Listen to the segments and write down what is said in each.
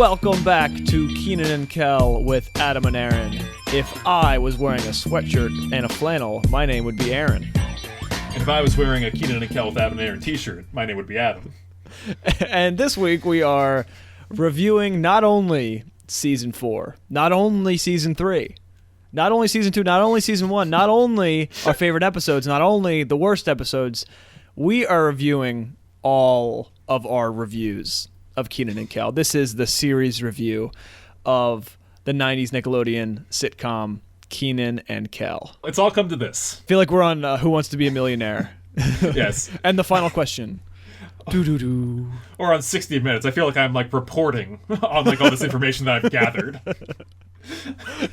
Welcome back to Kenan and Kel with Adam and Aaron. If I was wearing a sweatshirt and a flannel, my name would be Aaron. And if I was wearing a Kenan and Kel with Adam and Aaron t-shirt, my name would be Adam. And this week we are reviewing not only Season 4, not only Season 3, not only Season 2, not only Season 1, not only our favorite episodes, not only the worst episodes, we are reviewing all of our reviews of Kenan and Kel. This is the series review of the 90s Nickelodeon sitcom Kenan and Kel. It's all come to this. I feel like we're on Who Wants to Be a Millionaire. Yes. And the final question. Doo-doo-doo. Or on 60 Minutes. I feel like I'm like reporting on like all this information that I've gathered.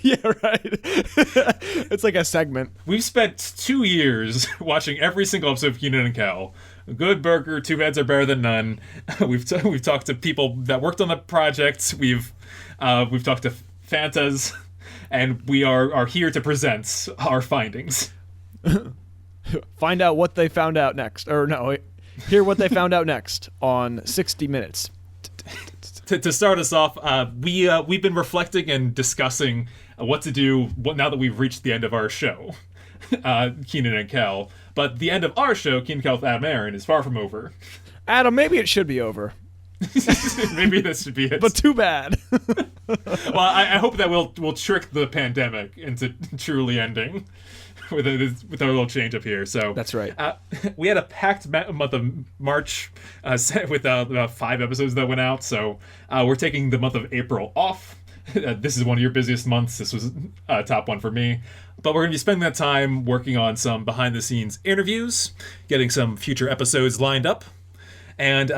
Yeah, right. It's like a segment. We've spent 2 years watching every single episode of Kenan and Kel. Good burger, two heads are better than none. We've talked to people that worked on the project. We've talked to Fantas, and we are here to present our findings. Find out what they found out next. Or no, hear what they found out next on 60 Minutes. To start us off, we've been reflecting and discussing what to do now that we've reached the end of our show, Kenan and Kel. But the end of our show, Kenan and Kel with Adam and Aaron, is far from over. Adam, maybe it should be over. Maybe this should be it. But too bad. Well, I hope that we'll trick the pandemic into truly ending with our little change up here. So that's right. We had a packed month of March with about 5 episodes that went out. So we're taking the month of April off. This is one of your busiest months. This was a top one for me. But we're going to be spending that time working on some behind-the-scenes interviews, getting some future episodes lined up. And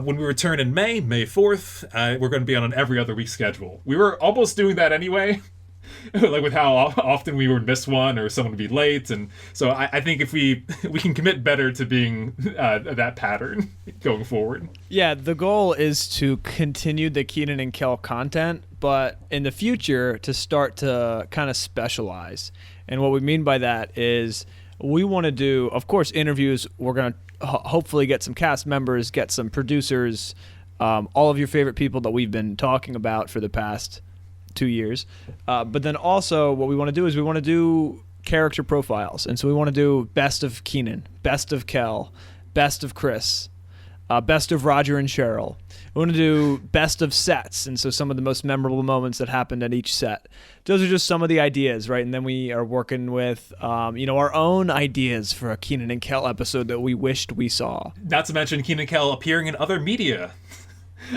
when we return in May 4th, we're going to be on an every other week schedule. We were almost doing that anyway, like with how often we would miss one or someone would be late. And so I think if we can commit better to being that pattern going forward. Yeah, the goal is to continue the Kenan and Kel content, but in the future to start to kind of specialize. And what we mean by that is we want to do, of course, interviews. We're going to hopefully get some cast members, get some producers, all of your favorite people that we've been talking about for the past 2 years. But then also what we want to do is we want to do character profiles. And so we want to do best of Kenan, best of Kel, best of Chris, best of Roger and Cheryl. We want to do best of sets, and so some of the most memorable moments that happened at each set. Those are just some of the ideas, right? And then we are working with, our own ideas for a Kenan and Kel episode that we wished we saw. Not to mention Kenan and Kel appearing in other media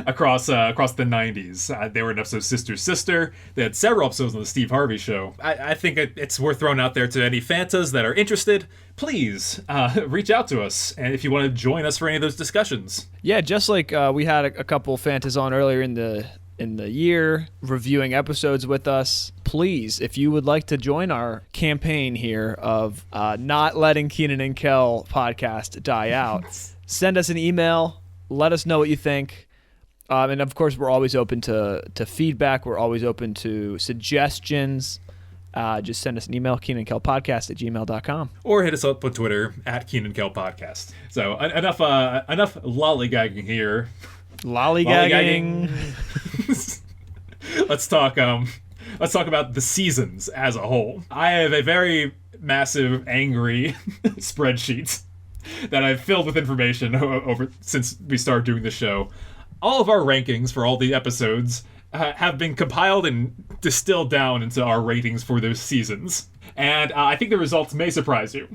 across the 90s. They were in episode Sister Sister. They had several episodes on the Steve Harvey Show. I think it's worth throwing out there to any Fantas that are interested. Please reach out to us, and if you want to join us for any of those discussions. Yeah, just like we had a couple Fantas on earlier in the year reviewing episodes with us. Please, if you would like to join our campaign here of not letting Kenan and Kel podcast die out, send us an email. Let us know what you think. And of course, we're always open to feedback. We're always open to suggestions. Just send us an email, KenanKelPodcast@gmail.com. Or hit us up on Twitter @KenanKelPodcast. So enough lollygagging here. Lollygagging. Let's talk about the seasons as a whole. I have a very massive, angry spreadsheet that I've filled with information over since we started doing the show. All of our rankings for all the episodes have been compiled and distilled down into our ratings for those seasons. And I think the results may surprise you.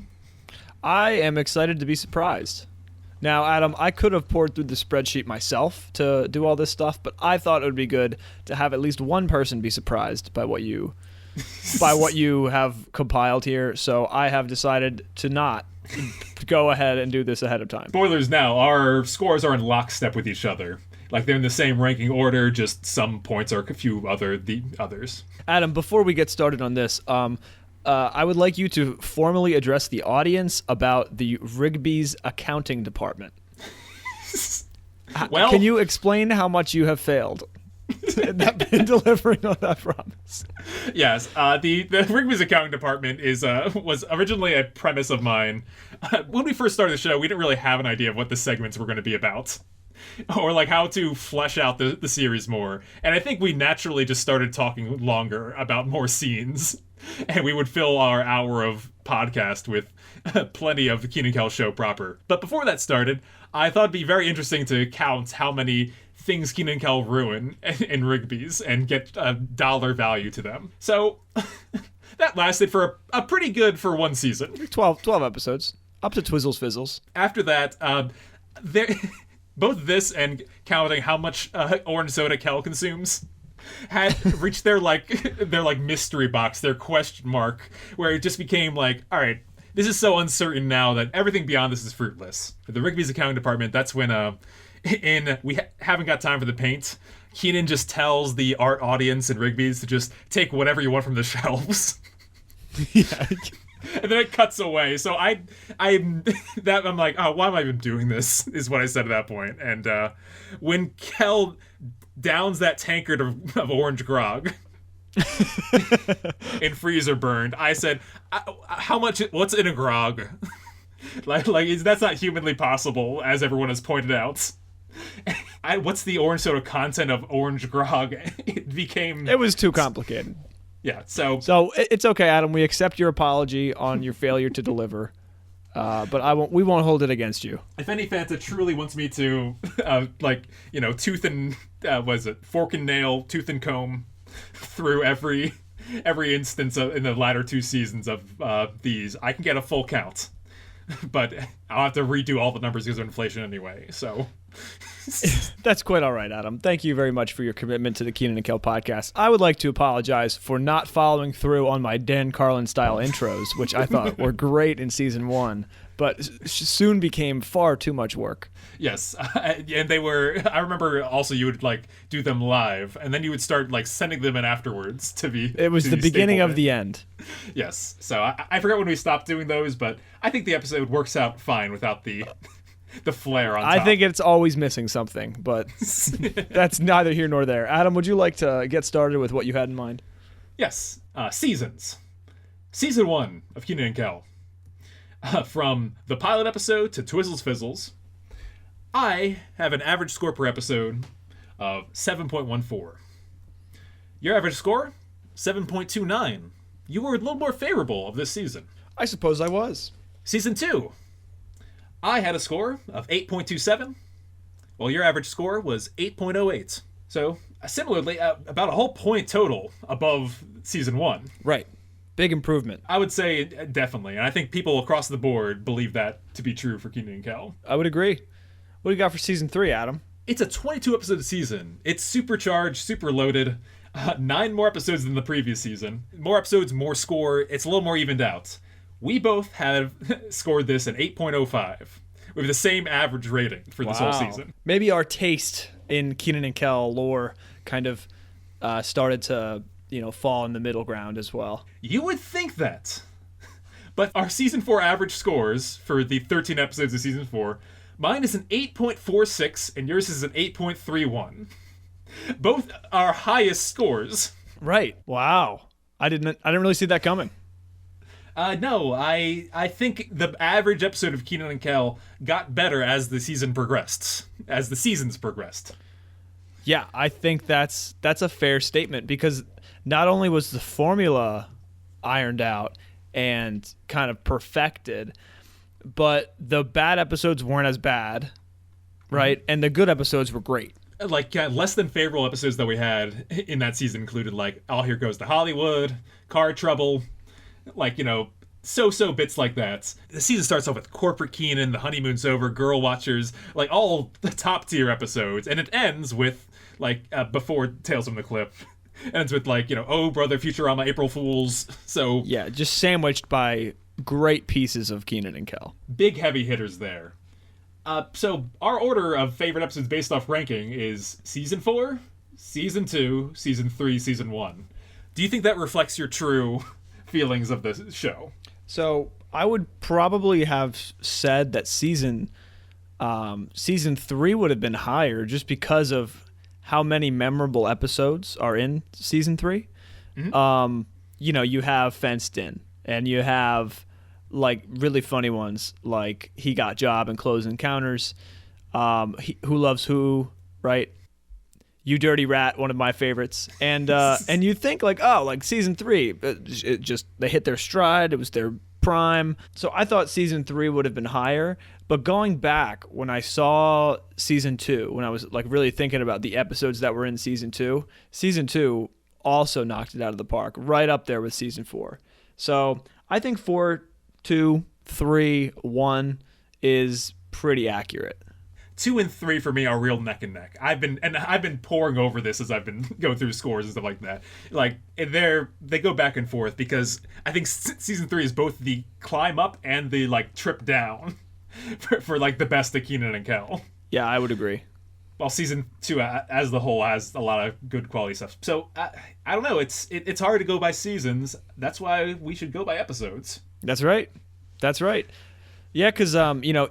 I am excited to be surprised. Now, Adam, I could have poured through the spreadsheet myself to do all this stuff, but I thought it would be good to have at least one person be surprised by what you have compiled here. So I have decided to not go ahead and do this ahead of time. Spoilers now, our scores are in lockstep with each other. Like they're in the same ranking order, just some points are a few the others. Adam, before we get started on this, I would like you to formally address the audience about the Rigby's accounting department. Well, can you explain how much you have failed in delivering on that promise? Yes, the Rigby's accounting department was originally a premise of mine. When we first started the show, we didn't really have an idea of what the segments were going to be about. or like how to flesh out the series more. And I think we naturally just started talking longer about more scenes, and we would fill our hour of podcast with plenty of the Kenan Kel show proper. But before that started, I thought it'd be very interesting to count how many things Kenan Kel ruin in Rigby's and get a dollar value to them. So that lasted for a pretty good for one season. 12 episodes. Up to Twizzles Fizzles. After that, there, both this and counting how much orange soda Kel consumes had reached their mystery box, their question mark, where it just became like, all right, this is so uncertain now that everything beyond this is fruitless. The Rigby's accounting department, that's when we haven't got time for the paint. Kenan just tells the art audience in Rigby's to just take whatever you want from the shelves. Yeah. And then it cuts away. So I'm like, oh, why am I even doing this? Is what I said at that point. And when Kel downs that tankard of orange grog in freezer burned, I said, how much? What's in a grog? like that's not humanly possible, as everyone has pointed out. What's the orange soda content of orange grog? It was too complicated. Yeah, so it's okay, Adam. We accept your apology on your failure to deliver, but we won't hold it against you. If any Fanta truly wants me to, tooth and fork and nail, tooth and comb through every instance in the latter two seasons of these, I can get a full count, but I'll have to redo all the numbers because of inflation anyway. So. That's quite all right, Adam. Thank you very much for your commitment to the Kenan and Kel podcast. I would like to apologize for not following through on my Dan Carlin style intros, which I thought were great in season 1, but soon became far too much work. Yes, and they were. I remember also you would do them live, and then you would start sending them in afterwards to be. It was the beginning of the end. Yes, so I forgot when we stopped doing those, but I think the episode works out fine without the flair on top. I think it's always missing something, but that's neither here nor there. Adam, would you like to get started with what you had in mind? Yes. Seasons. Season 1 of Kenan and Kel. From the pilot episode to Twizzles Fizzles, I have an average score per episode of 7.14. Your average score? 7.29. You were a little more favorable of this season. I suppose I was. Season 2. I had a score of 8.27, while your average score was 8.08. So, similarly, about a whole point total above season 1. Right. Big improvement. I would say definitely, and I think people across the board believe that to be true for Kenan and Kel. I would agree. What do you got for season 3, Adam? It's a 22-episode season. It's supercharged, super loaded. 9 more episodes than the previous season. More episodes, more score. It's a little more evened out. We both have scored this an 8.05. We have the same average rating for this whole season. Maybe our taste in Kenan and Kel lore kind of started to, fall in the middle ground as well. You would think that. But our season 4 average scores for the 13 episodes of season 4, mine is an 8.46 and yours is an 8.31. Both our highest scores. Right. Wow. I didn't really see that coming. No, I think the average episode of Kenan and Kel got better as the seasons progressed. Yeah, I think that's a fair statement because not only was the formula ironed out and kind of perfected, but the bad episodes weren't as bad, right? And the good episodes were great. Less than favorable episodes that we had in that season included All Here Goes to Hollywood, Car Trouble, so bits like that. The season starts off with Corporate Kenan, The Honeymoon's Over, Girl Watchers, all the top tier episodes, and it ends with before Tales from the Cliff, ends with Oh Brother, Futurama, April Fools. So yeah, just sandwiched by great pieces of Kenan and Kel. Big heavy hitters there. So our order of favorite episodes based off ranking is season 4, season 2, season 3, season 1. Do you think that reflects your true feelings of the show? So I would probably have said that season 3 would have been higher just because of how many memorable episodes are in season 3. Mm-hmm. You have Fenced In, and you have really funny ones like He Got Job and Close Encounters. Who Loves Who, right? You Dirty Rat, one of my favorites. And you think like, oh, like season 3, it just they hit their stride. It was their prime. So I thought season 3 would have been higher. But going back when I saw season 2, when I was like really thinking about the episodes that were in season 2 also knocked it out of the park, right up there with season 4. So I think 4, 2, 3, 1 is pretty accurate. 2 and 3 for me are real neck and neck. I've been poring over this as I've been going through scores and stuff like that. Like they go back and forth because I think season 3 is both the climb up and the like trip down for like the best of Kenan and Kel. Yeah, I would agree. While season 2 as the whole has a lot of good quality stuff. So I don't know. It's hard to go by seasons. That's why we should go by episodes. That's right. Yeah, because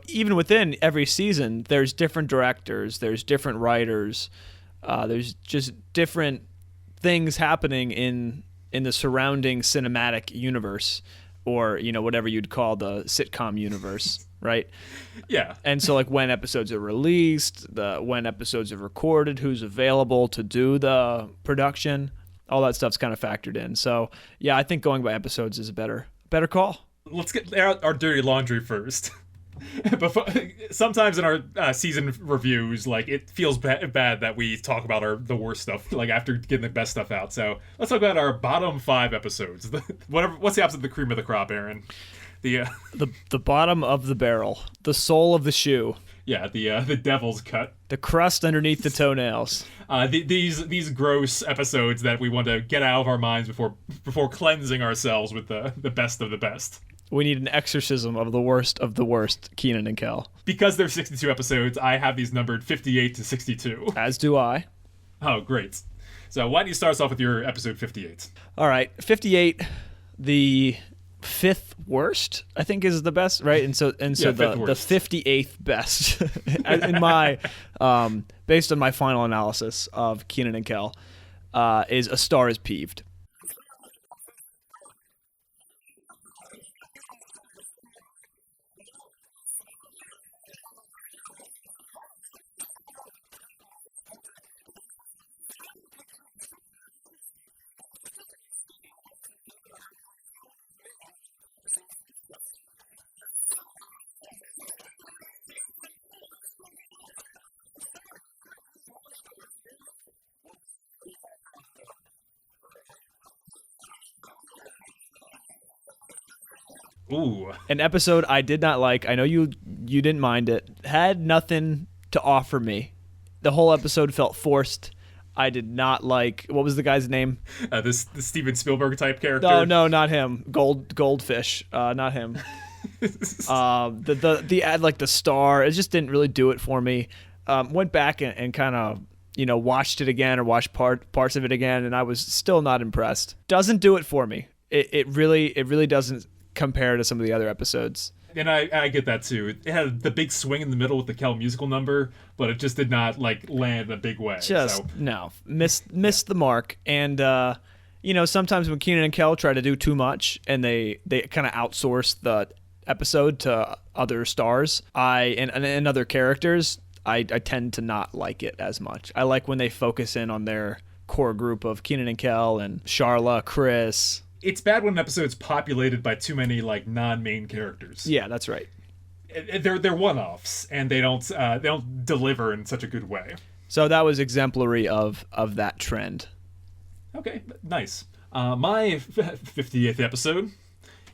even within every season, there's different directors, there's different writers, there's just different things happening in the surrounding cinematic universe, or whatever you'd call the sitcom universe, right? Yeah. And so like when episodes are released, when episodes are recorded, who's available to do the production, all that stuff's kind of factored in. So yeah, I think going by episodes is a better call. Let's get out our dirty laundry first. Sometimes in our season reviews, like it feels bad that we talk about the worst stuff, like after getting the best stuff out. So let's talk about our bottom 5 episodes. What's the opposite of the cream of the crop, Aaron? The bottom of the barrel, the sole of the shoe. Yeah, the devil's cut. The crust underneath the toenails. These gross episodes that we want to get out of our minds before cleansing ourselves with the best of the best. We need an exorcism of the worst Kenan and Kel. Because there's 62 episodes, I have these numbered 58 to 62. As do I. Oh, great. So why don't you start us off with your episode 58? All right, 58, the 5th worst, I think is the best, right? And so the 58th best in my based on my final analysis of Kenan and Kel is A Star Is Peeved. Ooh. An episode I did not like. I know you didn't mind it. Had nothing to offer me. The whole episode felt forced. I did not like. What was the guy's name? The Steven Spielberg type character. No, not him. Goldfish. Not him. The ad, like the star. It just didn't really do it for me. Went back and kind of watched it again or watched parts of it again, and I was still not impressed. Doesn't do it for me. It really doesn't compare to some of the other episodes. And I get that too. It had the big swing in the middle with the Kel musical number, but it just did not like land in a big way. Missed the mark. And sometimes when Kenan and Kel try to do too much and they kind of outsource the episode to other stars, and other characters, I tend to not like it as much. I like when they focus in on their core group of Kenan and Kel and Sharla, Chris. It's bad when an episode's populated by too many like non-main characters. Yeah, that's right. They're one-offs, and they don't deliver in such a good way. So that was exemplary of that trend. Okay, nice. My 58th episode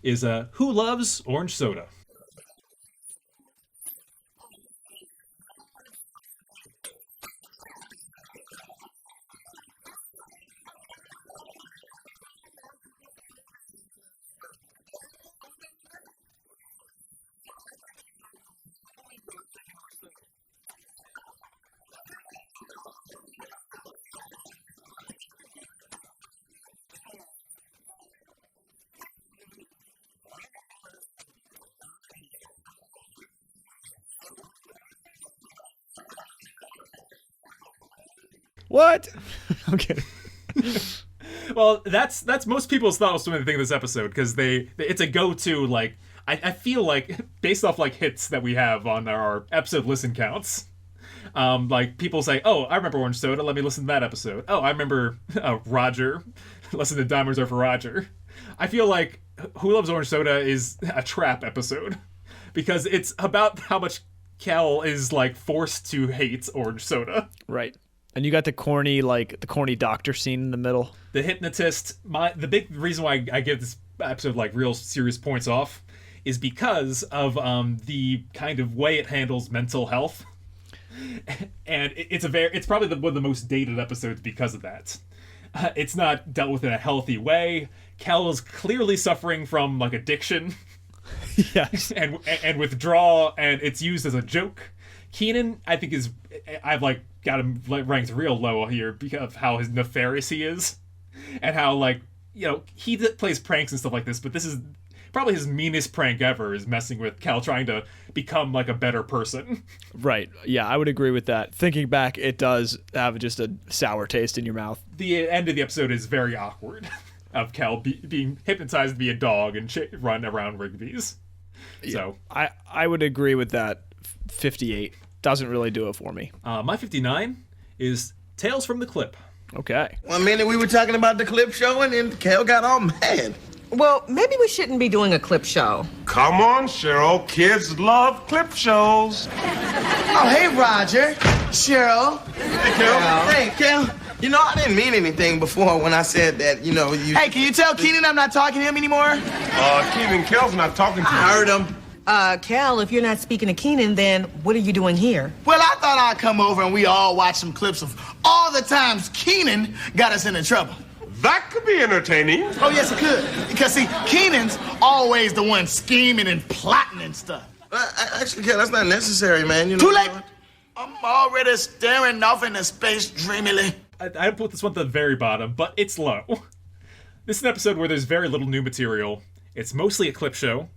is Who Loves Orange Soda? What? Okay. Well, that's most people's thoughts when they think of this episode, because it's a go-to, like I feel like based off like hits that we have on our episode listen counts. Like people say, "Oh, I remember Orange Soda. Let me listen to that episode." Oh, I remember Roger. Listen to Diamonds Are for Roger. I feel like Who Loves Orange Soda is a trap episode because it's about how much Kel is like forced to hate orange soda. Right. And you got the corny doctor scene in the middle. The hypnotist. The big reason why I give this episode like real serious points off is because of the kind of way it handles mental health. And it's probably one of the most dated episodes because of that. It's not dealt with in a healthy way. Kel is clearly suffering from like addiction. Yes. and withdrawal, and it's used as a joke. Kenan, I think I've like got him ranked real low here because of how nefarious he is, and how like he plays pranks and stuff like this. But this is probably his meanest prank ever, is messing with Kel, trying to become like a better person. Right. Yeah, I would agree with that. Thinking back, it does have just a sour taste in your mouth. The end of the episode is very awkward, of Kel being hypnotized to be a dog and run around Rigby's. Yeah, so I would agree with that. 58 doesn't really do it for me. My 59 is Tales from the Clip. Okay. 1 minute we were talking about the clip show, and then Kel got all mad. Well, maybe we shouldn't be doing a clip show. Come on, Cheryl. Kids love clip shows. Oh, hey, Roger. Cheryl. Hey, Kel. Hey, Kel. I didn't mean anything before when I said that, you... Hey, can you tell Kenan I'm not talking to him anymore? Kenan Kel's not talking to you. I heard him. Kel, if you're not speaking to Kenan, then what are you doing here? Well, I thought I'd come over and we all watch some clips of all the times Kenan got us into trouble. That could be entertaining. Oh, yes, it could. Because, see, Kenan's always the one scheming and plotting and stuff. Actually, Kel, that's not necessary, man. Too late. I'm already staring off into space dreamily. I put this one at the very bottom, but it's low. This is an episode where there's very little new material. It's mostly a clip show.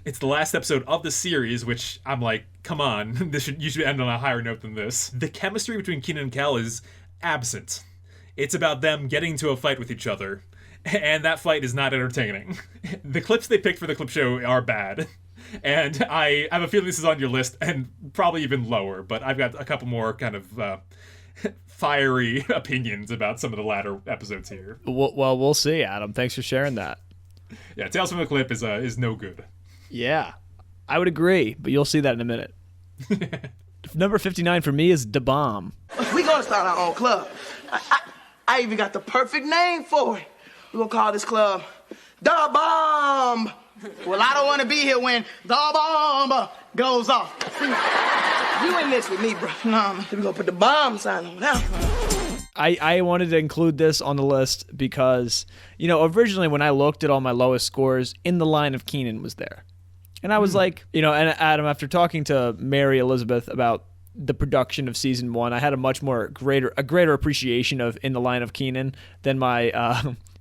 It's the last episode of the series, which I'm like, come on, you should end on a higher note than this. The chemistry between Kenan and Kel is absent. It's about them getting into a fight with each other, and that fight is not entertaining. The clips they picked for the clip show are bad, and I have a feeling this is on your list, and probably even lower, but I've got a couple more kind of fiery opinions about some of the latter episodes here. Well, we'll see, Adam. Thanks for sharing that. Yeah, Tales from the Clip is no good. Yeah, I would agree, but you'll see that in a minute. Number 59 for me is Da Bomb. We're going to start our own club. I even got the perfect name for it. We're going to call this club Da Bomb. Well, I don't want to be here when Da Bomb goes off. See, you in this with me, bro. No, man. We're going to put the bomb sign on that. I wanted to include this on the list because, originally when I looked at all my lowest scores, In the Line of Kenan was there. And I was like, and Adam, after talking to Mary Elizabeth about the production of season 1, I had a greater appreciation of In the Line of Kenan than my,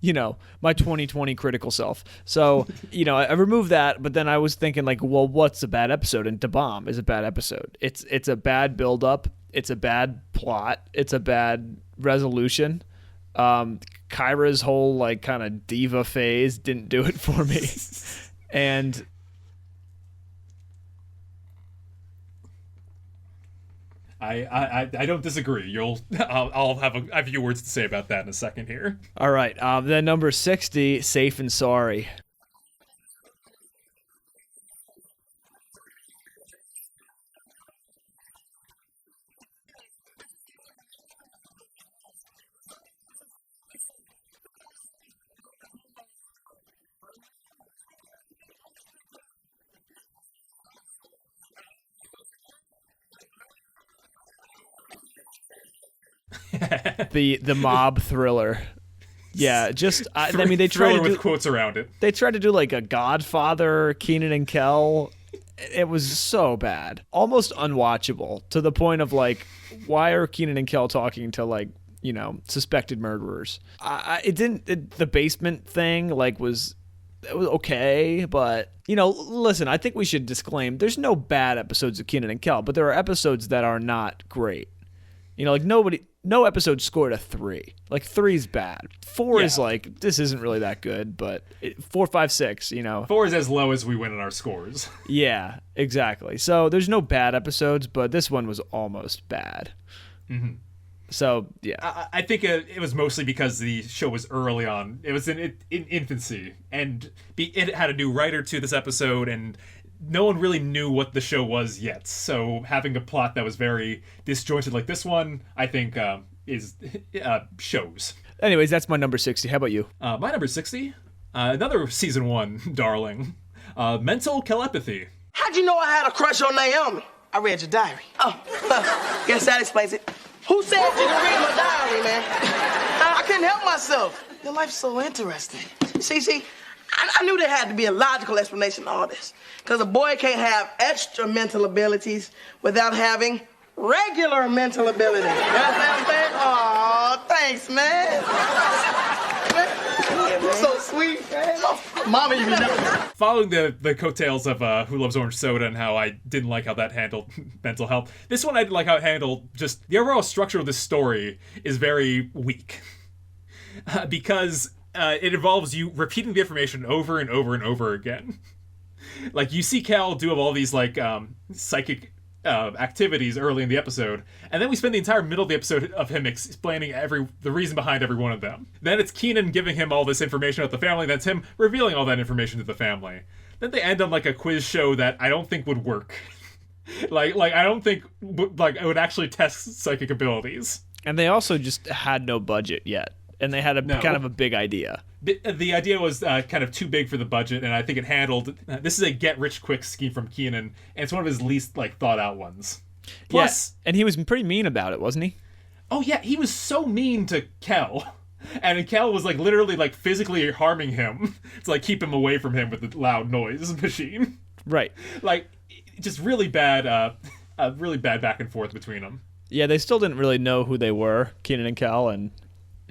my 2020 critical self. So, I removed that, but then I was thinking like, well, what's a bad episode? And Da Bomb is a bad episode. It's a bad buildup. It's a bad plot. It's a bad resolution. Kyra's whole like kind of diva phase didn't do it for me. And I don't disagree. I'll have a few words to say about that in a second here. all right, then number 60, Safe and Sorry. the mob thriller. Yeah, just I mean they tried to do, with quotes around it. They tried to do like a Godfather, Kenan and Kel. It was so bad, almost unwatchable, to the point of like, why are Kenan and Kel talking to like suspected murderers? The basement thing like was okay, but listen, I think we should disclaim there's no bad episodes of Kenan and Kel, but there are episodes that are not great. Like no episode scored a 3. Like 3's bad. 4 is Yeah. like, this isn't really that good, but 4, 5, 6, 4 is as low as we win in our scores. Yeah, exactly. So there's no bad episodes, but this one was almost bad. Mm-hmm. So, yeah. I think it was mostly because the show was early on. It was in infancy, and it had a new writer to this episode, and no one really knew what the show was yet. So having a plot that was very disjointed like this one, I think, is shows. Anyways, that's my number 60. How about you? My number 60, another season 1 darling, mental telepathy. How'd you know I had a crush on Naomi? I read your diary. Oh, guess that explains it. Who said you could read my diary, man? I couldn't help myself. Your life's so interesting. See, I knew there had to be a logical explanation to all this. Because a boy can't have extra mental abilities without having regular mental abilities. You understand what I'm saying? Aw, thanks, man. You're so sweet, man. Mama, you know. Following the coattails of Who Loves Orange Soda and how I didn't like how that handled mental health, this one I didn't like how it handled just the overall structure of this story is very weak. Because it involves you repeating the information over and over and over again. Like, you see Cal do all these, like, psychic activities early in the episode, and then we spend the entire middle of the episode of him explaining the reason behind every one of them. Then it's Kenan giving him all this information about the family, that's him revealing all that information to the family. Then they end on, like, a quiz show that I don't think would work. like I don't think, like, it would actually test psychic abilities. And they also just had no budget yet. And they had kind of a big idea. The idea was kind of too big for the budget, and I think it handled... this is a get-rich-quick scheme from Kenan, and it's one of his least, like, thought-out ones. Plus... Yeah, and he was pretty mean about it, wasn't he? Oh, yeah, he was so mean to Kel. And Kel was, like, literally, like, physically harming him to, like, keep him away from him with the loud noise machine. Right. Like, just really bad back and forth between them. Yeah, they still didn't really know who they were, Kenan and Kel, and...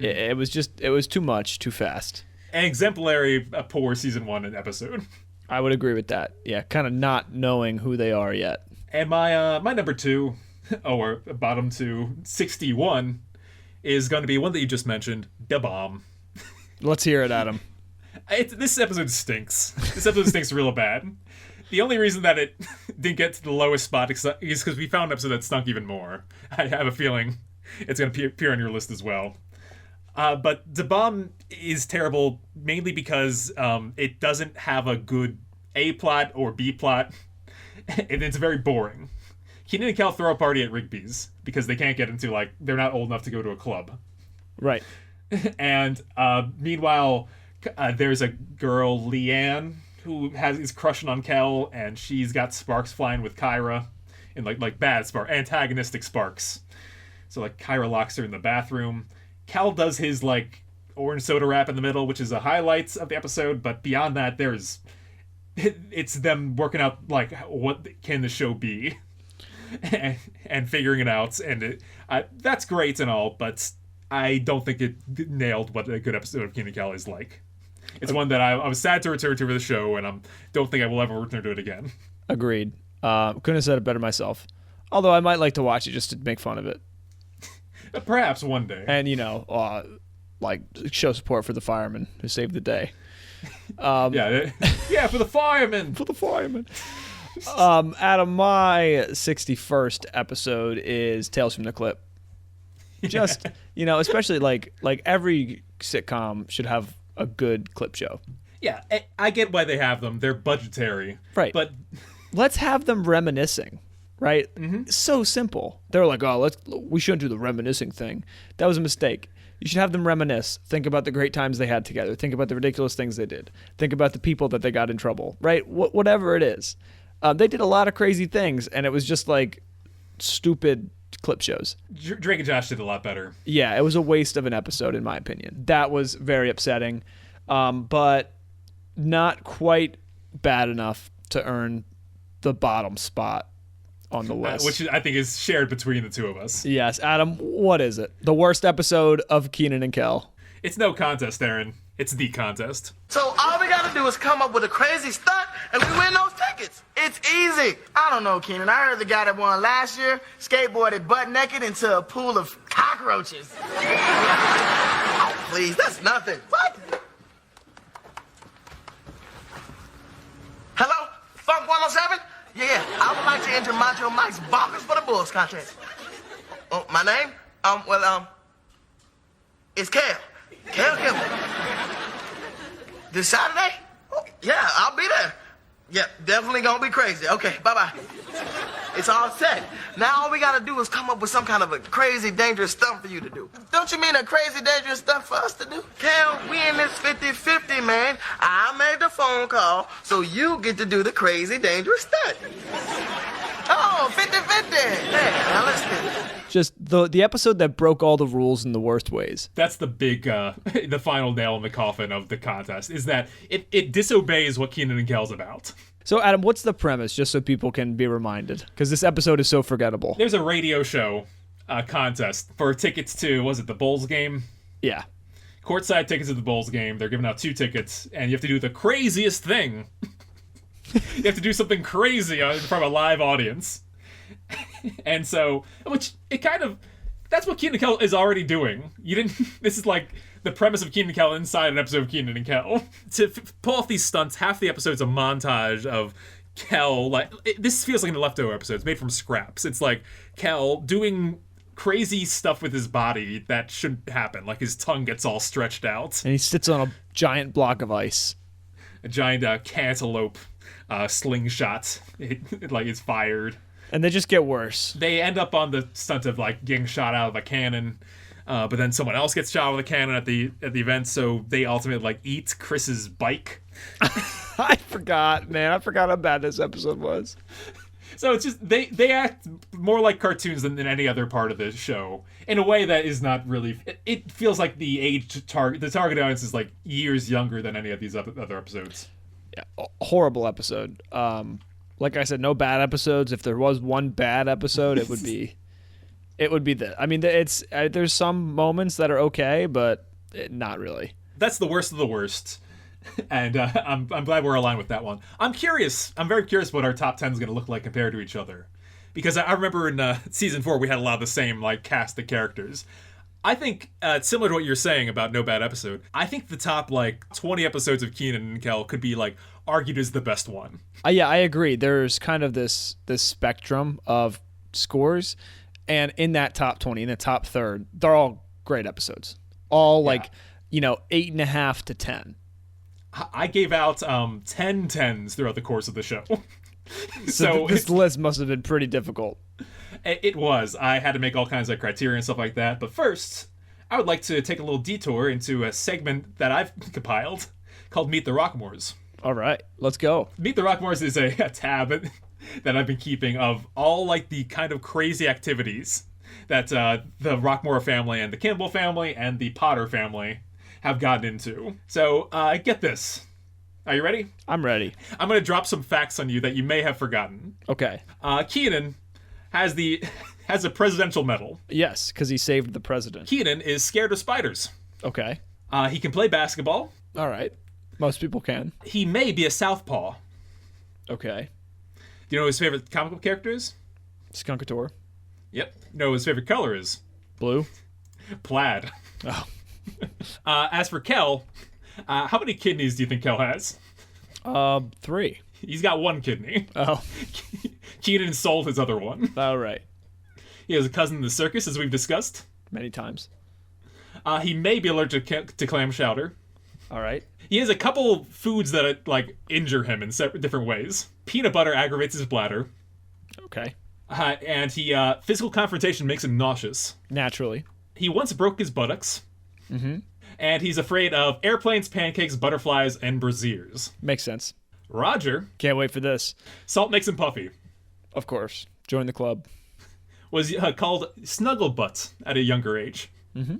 It was too much, too fast. An exemplary poor season 1 episode. I would agree with that. Yeah, kind of not knowing who they are yet. And my number 2, or bottom 2, 61, is going to be one that you just mentioned, Da Bomb. Let's hear it, Adam. This episode stinks. This episode stinks real bad. The only reason that it didn't get to the lowest spot is because we found an episode that stunk even more. I have a feeling it's going to appear on your list as well. But Da Bomb is terrible mainly because it doesn't have a good A plot or B plot, and it's very boring. Kenan and Kel throw a party at Rigby's because they can't get into, like, they're not old enough to go to a club. Right. And meanwhile, there's a girl, Leanne, who is crushing on Kel, and she's got sparks flying with Kyra, and like bad sparks, antagonistic sparks. So, like, Kyra locks her in the bathroom. Cal does his, like, orange soda rap in the middle, which is the highlights of the episode, but beyond that, it's them working out, like, what can the show be, and figuring it out, and that's great and all, but I don't think it nailed what a good episode of Kenan Kel is like. It's one that I was sad to return to for the show, and I don't think I will ever return to it again. Agreed. Couldn't have said it better myself. Although I might like to watch it just to make fun of it. Perhaps one day. And, like, show support for the firemen who saved the day. Yeah, for the firemen. For the firemen. Adam, my 61st episode is Tales from the Clip. Just, especially like every sitcom should have a good clip show. Yeah, I get why they have them. They're budgetary. Right. But let's have them reminiscing. Right? Mm-hmm. So simple. They're like, we shouldn't do the reminiscing thing. That was a mistake. You should have them reminisce. Think about the great times they had together. Think about the ridiculous things they did. Think about the people that they got in trouble. Right? Whatever it is. They did a lot of crazy things, and it was just like stupid clip shows. Drake and Josh did a lot better. Yeah, it was a waste of an episode, in my opinion. That was very upsetting, but not quite bad enough to earn the bottom spot on the list. Which I think is shared between the two of us. Yes. Adam, what is it? The worst episode of Kenan and Kel? It's no contest, Aaron. It's the contest. So all we gotta do is come up with a crazy stunt and we win those tickets. It's easy. I don't know, Kenan. I heard the guy that won last year skateboarded butt naked into a pool of cock cockroaches. Oh, please, that's nothing. What? Hello? Funk 107? Yeah, I would like to enter Macho Mike's Bonkers for the Bulls contest. Oh, my name? It's Kel. Kel Kimball. This Saturday? Oh, yeah, I'll be there. Yeah, definitely gonna be crazy. Okay, bye-bye. It's all set. Now all we gotta do is come up with some kind of a crazy, dangerous stuff for you to do. Don't you mean a crazy, dangerous stuff for us to do? Kel, we in this 50-50, man. I made the phone call, so you get to do the crazy, dangerous stunt. Oh, 50-50. Yeah, now let's do it. Just the episode that broke all the rules in the worst ways. That's the big, the final nail in the coffin of the contest, is that it disobeys what Kenan and Kel's about. So, Adam, what's the premise, just so people can be reminded? Because this episode is so forgettable. There's a radio show contest for tickets to, was it the Bulls game? Yeah. Courtside tickets to the Bulls game. They're giving out 2 tickets, and you have to do the craziest thing. You have to do something crazy in front of a live audience. And so, which it kind of, that's what Kenan Kel is already doing. This is like the premise of Kenan Kel inside an episode of Kenan and Kel. To pull off these stunts, half the episode's a montage of Kel, this feels like a leftover episode. It's made from scraps. It's like Kel doing crazy stuff with his body that shouldn't happen. Like his tongue gets all stretched out. And he sits on a giant block of ice. A giant cantaloupe slingshot. It is fired. And they just get worse. They end up on the stunt of getting shot out of a cannon, but then someone else gets shot with a cannon at the event, so they ultimately eat Chris's bike. I forgot, man. I forgot how bad this episode was. So it's just they act more like cartoons than any other part of the show in a way that is not really. It feels like the target audience is years younger than any of these other episodes. Yeah, horrible episode. Like I said, no bad episodes. If there was one bad episode, it would be that. I mean, there's some moments that are okay, but not really. That's the worst of the worst, and I'm glad we're aligned with that one. I'm curious. I'm very curious what our top 10 is going to look like compared to each other, because I remember in season 4 we had a lot of the same cast of characters. I think, similar to what you're saying about no bad episode, I think the top 20 episodes of Kenan and Kel could be argued as the best one. Yeah, I agree. There's kind of this spectrum of scores, and in that top 20, in the top third, they're all great episodes. All 8.5 to 10. I gave out 10 10s throughout the course of the show. So this list must have been pretty difficult. It was. I had to make all kinds of criteria and stuff like that. But first, I would like to take a little detour into a segment that I've compiled called Meet the Rockmores. All right, let's go. Meet the Rockmores is a tab that I've been keeping of all the kind of crazy activities that the Rockmore family and the Kimball family and the Potter family have gotten into. So get this. Are you ready? I'm ready. I'm going to drop some facts on you that you may have forgotten. Okay. Kenan has a presidential medal. Yes, because he saved the president. Kenan is scared of spiders. Okay. He can play basketball. All right. Most people can. He may be a southpaw. Okay. Do you know what his favorite comic book character is? Skunkator. Yep. No, his favorite color is? Blue. Plaid. Oh. As for Kel, how many kidneys do you think Kel has? 3. He's got 1 kidney. Oh. Kenan sold his other one. All right. He has a cousin in the circus, as we've discussed. Many times. He may be allergic to clam chowder. All right. He has a couple foods that injure him in different ways. Peanut butter aggravates his bladder. Okay. And physical confrontation makes him nauseous. Naturally. He once broke his buttocks. Mm-hmm. And he's afraid of airplanes, pancakes, butterflies, and braziers. Makes sense. Roger. Can't wait for this. Salt makes him puffy. Of course. Join the club. Was called Snugglebutt at a younger age. Mm-hmm.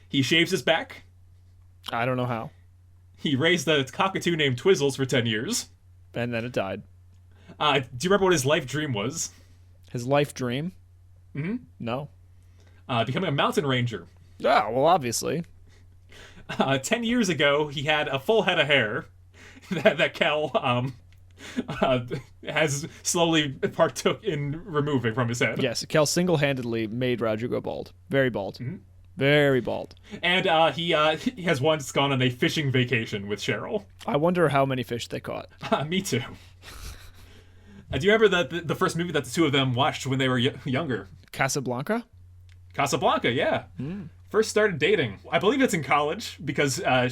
He shaves his back. I don't know how. He raised a cockatoo named Twizzles for 10 years. And then it died. Do you remember what his life dream was? His life dream? Mm-hmm. No. Becoming a mountain ranger. Oh, well, obviously. 10 years ago, he had a full head of hair that Kel has slowly partook in removing from his head. Yes, Kel single-handedly made Roger go bald. Very bald. Mm-hmm. Very bald. And he has once gone on a fishing vacation with Cheryl. I wonder how many fish they caught. Me too. Do you remember the first movie that the two of them watched when they were younger? Casablanca? Casablanca, yeah. First started dating. I believe it's in college because there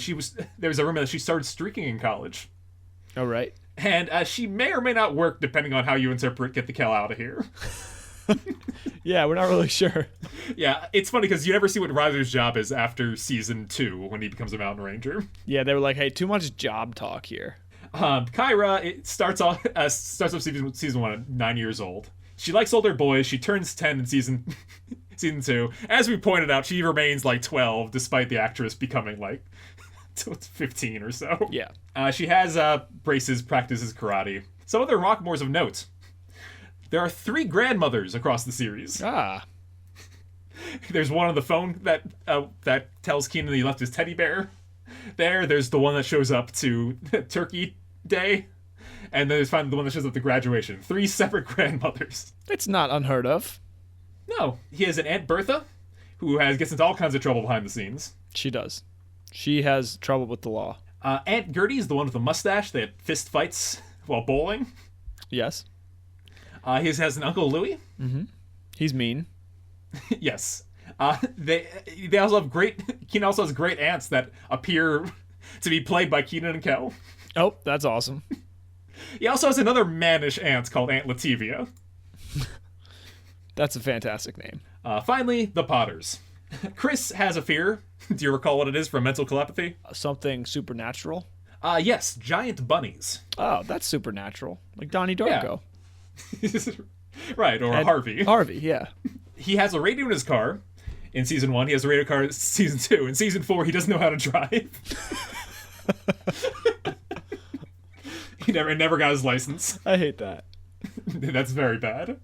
was a rumor that she started streaking in college. Oh, right. And she may or may not work depending on how you interpret "Get the Kel out of here." Yeah, we're not really sure. Yeah, it's funny because you never see what Roger's job is after season 2 when he becomes a mountain ranger. Yeah, they were like, hey, too much job talk here. Kyra, it starts off season 1 at 9 years old. She likes older boys. She turns 10 in season 2. As we pointed out, she remains like 12 despite the actress becoming like 15 or so. Yeah. She has braces, practices karate. Some other Rockmores of note. There are 3 grandmothers across the series. Ah. There's one on the phone that tells Kenan that he left his teddy bear there. There's the one that shows up to Turkey Day. And then there's finally the one that shows up to graduation. 3 separate grandmothers. It's not unheard of. No. He has an Aunt Bertha, who gets into all kinds of trouble behind the scenes. She does. She has trouble with the law. Aunt Gertie is the one with the mustache. They had fist fights while bowling. Yes. He has an Uncle Louie. Mm-hmm. He's mean. Yes. They also have Kenan also has great aunts that appear to be played by Kenan and Kel. Oh, that's awesome. He also has another mannish aunt called Aunt Lativia. That's a fantastic name. Finally, the Potters. Chris has a fear. Do you recall what it is from mental telepathy? Something supernatural? Yes, giant bunnies. Oh, that's supernatural. Like Donnie Darko. Right, or Harvey. Harvey, yeah. He has a radio in his car. In season 1, he has a radio car in season 2. In season 4, he doesn't know how to drive. He never got his license. I hate that. That's very bad.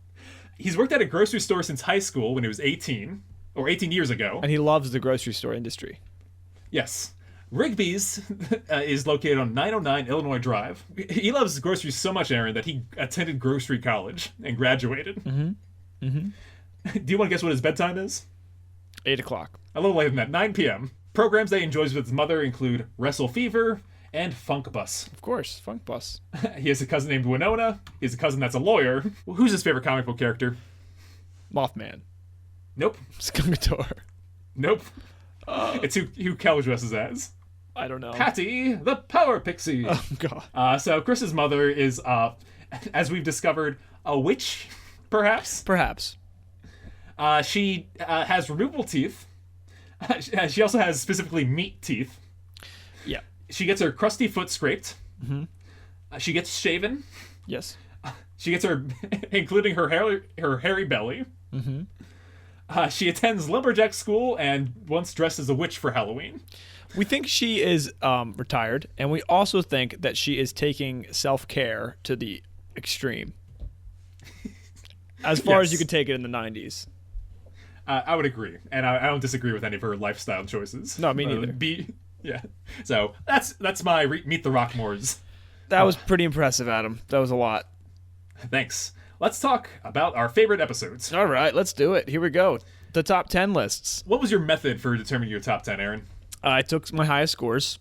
He's worked at a grocery store since high school when he was 18, or 18 years ago. And he loves the grocery store industry. Yes. Rigby's is located on 909 Illinois Drive. He loves groceries so much, Aaron, that he attended grocery college and graduated. Mm-hmm. Mm-hmm. Do you want to guess what his bedtime is? 8 o'clock. A little later than that, 9 p.m. Programs that he enjoys with his mother include Wrestle Fever and Funk Bus. Of course, Funk Bus. He has a cousin named Winona. He has a cousin that's a lawyer. Who's his favorite comic book character? Mothman. Nope. Skungator. Nope. It's who Kel dresses as. I don't know. Patty, the Power Pixie. Oh, God. So Chris's mother is, as we've discovered, a witch, perhaps? Perhaps. She has removable teeth. She also has specifically meat teeth. Yeah. She gets her crusty foot scraped. Mm-hmm. She gets shaven. Yes. She gets her, including her hairy belly. Mm-hmm. She attends lumberjack school and once dressed as a witch for Halloween. We think she is retired, and we also think that she is taking self-care to the extreme. As far as you could take it in the 90s. I would agree, and I don't disagree with any of her lifestyle choices. No, me neither. Yeah. So that's my Meet the Rockmores. That was pretty impressive, Adam. That was a lot. Thanks. Let's talk about our favorite episodes. All right, let's do it. Here we go. The top 10 lists. What was your method for determining your top 10, Aaron? I took my highest scores,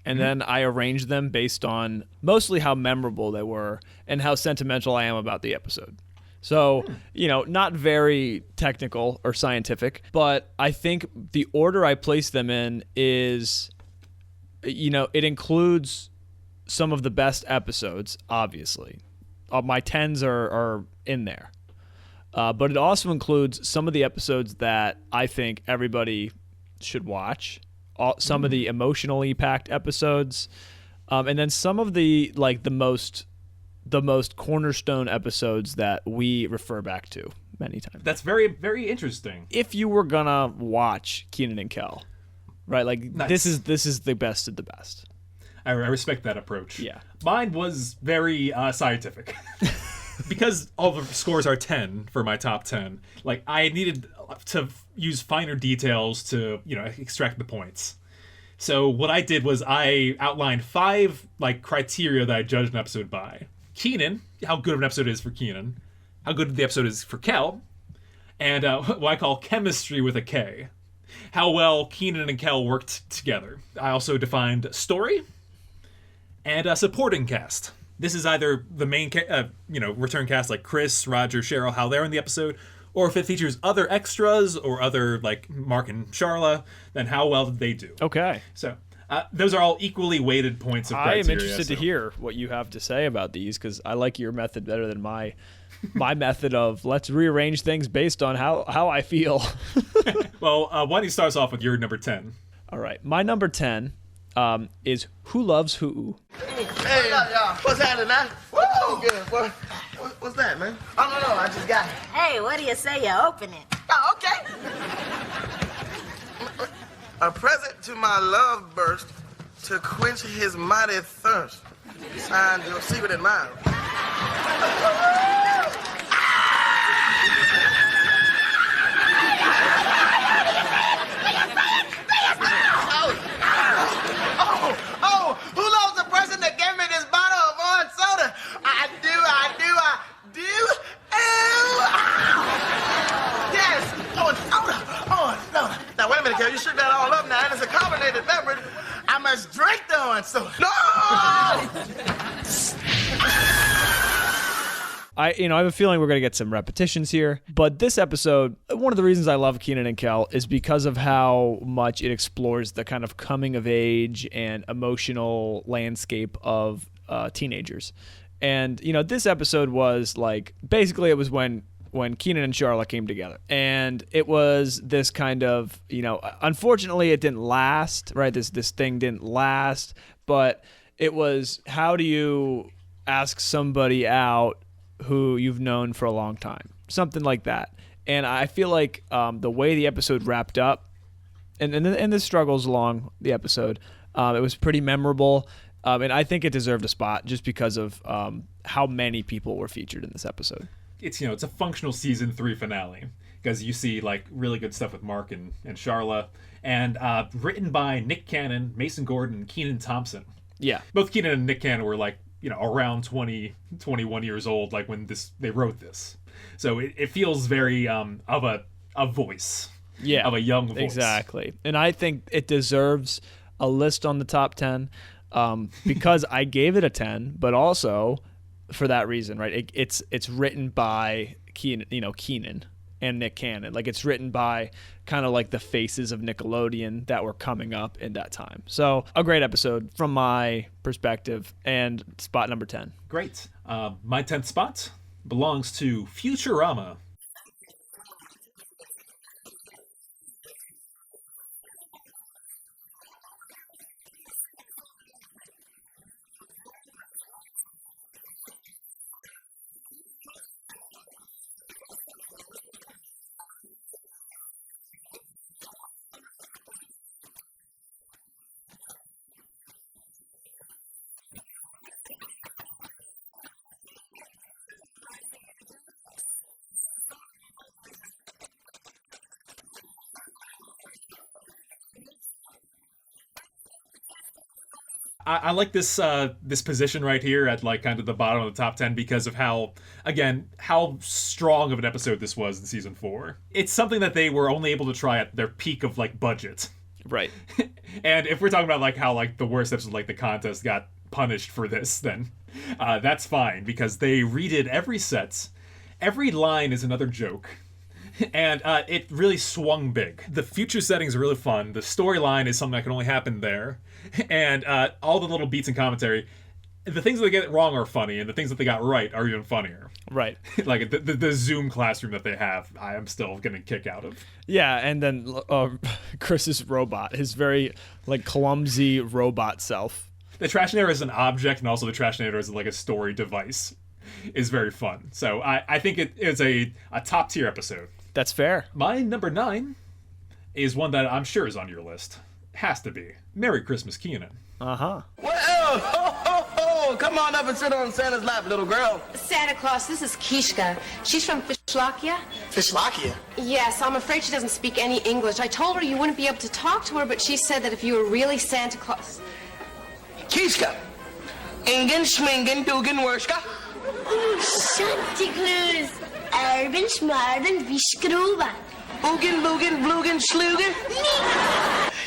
and then I arranged them based on mostly how memorable they were and how sentimental I am about the episode. So, not very technical or scientific, but I think the order I place them in is, it includes some of the best episodes, obviously. My 10s are in there. But it also includes some of the episodes that I think everybody should watch. Some of the emotionally packed episodes. And then some of the most cornerstone episodes that we refer back to many times. That's very, very interesting. If you were gonna watch Kenan and Kel, right? Like Nice. this is the best of the best. I respect that approach. Yeah. Mine was very scientific. Because all the scores are 10 for my top 10, like I needed to use finer details to, extract the points. So what I did was I outlined 5 criteria that I judged an episode by. Kenan, how good of an episode it is for Kenan, how good the episode is for Kel, and what I call chemistry with a K. How well Kenan and Kel worked together. I also defined story and a supporting cast. This is either the main, return cast like Chris, Roger, Cheryl, how they're in the episode, or if it features other extras or other like Mark and Charla, then how well did they do? Okay. So those are all equally weighted points of criteria. I am interested to hear what you have to say about these because I like your method better than my method of let's rearrange things based on how I feel. Well, why don't you start us off with your number 10? All right. My number 10 is Who Loves Who. Hey, y'all. What's happening, man? Woo! Good. What's that, man? Oh, no, I just got it. Hey, what do you say you open it? Oh, okay. A present to my love burst to quench his mighty thirst. Signed, your secret admirer. Oh, who loves the person that gave me this bottle of orange soda? I do. Yes, orange soda. Now, wait a minute, Kel, you shook that all up now, and it's a carbonated beverage. I must drink the orange soda. No! I have a feeling we're going to get some repetitions here, but this episode, one of the reasons I love Kenan and Kel is because of how much it explores the kind of coming of age and emotional landscape of teenagers. And, this episode was like, basically it was when Kenan and Charla came together. And it was this kind of, unfortunately it didn't last, right? This thing didn't last, but it was, how do you ask somebody out who you've known for a long time? Something like that. And I feel like the way the episode wrapped up, and the struggles along the episode, it was pretty memorable. And I think it deserved a spot just because of how many people were featured in this episode. It's a functional season 3 finale because you see like really good stuff with Mark and Charla, and written by Nick Cannon, Mason Gordon, and Kenan Thompson. Yeah, both Kenan and Nick Cannon were like around 20, 21 years old like when they wrote this, so it feels very of a voice, of a young voice. Exactly. And I think it deserves a list on the top 10 because I gave it a 10, but also for that reason, right? It's written by Kenan and Nick Cannon. Like, it's written by kind of like the faces of Nickelodeon that were coming up in that time. So a great episode from my perspective, and spot number 10. Great. My 10th spot belongs to Futurama. I like this position right here at like kind of the bottom of the top 10 because of how strong of an episode this was in season 4. It's something that they were only able to try at their peak of like budget. Right. And if we're talking about like how like the worst episode, like the contest, got punished for this, then that's fine because they redid every set. Every line is another joke. And it really swung big. The future settings are really fun. The storyline is something that can only happen there. And all the little beats and commentary, the things that they get wrong are funny, and the things that they got right are even funnier. Right. Like the Zoom classroom that they have, I am still getting a kick out of. Yeah, and then Chris's robot, his very like clumsy robot self. The Trashinator as an object, and also the Trashinator as like a story device, is very fun. So I think it is a top tier episode. That's fair. My number 9 is one that I'm sure is on your list. Has to be. Merry Christmas, Kenan. Uh-huh. Well, come on up and sit on Santa's lap, little girl. Santa Claus, this is Kishka. She's from Fishlakia. Fishlakia? Yes, I'm afraid she doesn't speak any English. I told her you wouldn't be able to talk to her, but she said that if you were really Santa Claus... Kishka. Ingen, schmingen, dugen, worshka. Chanticleers. Urban, smarten, viskroven. Oogen, boogen, bloogen, sloogen.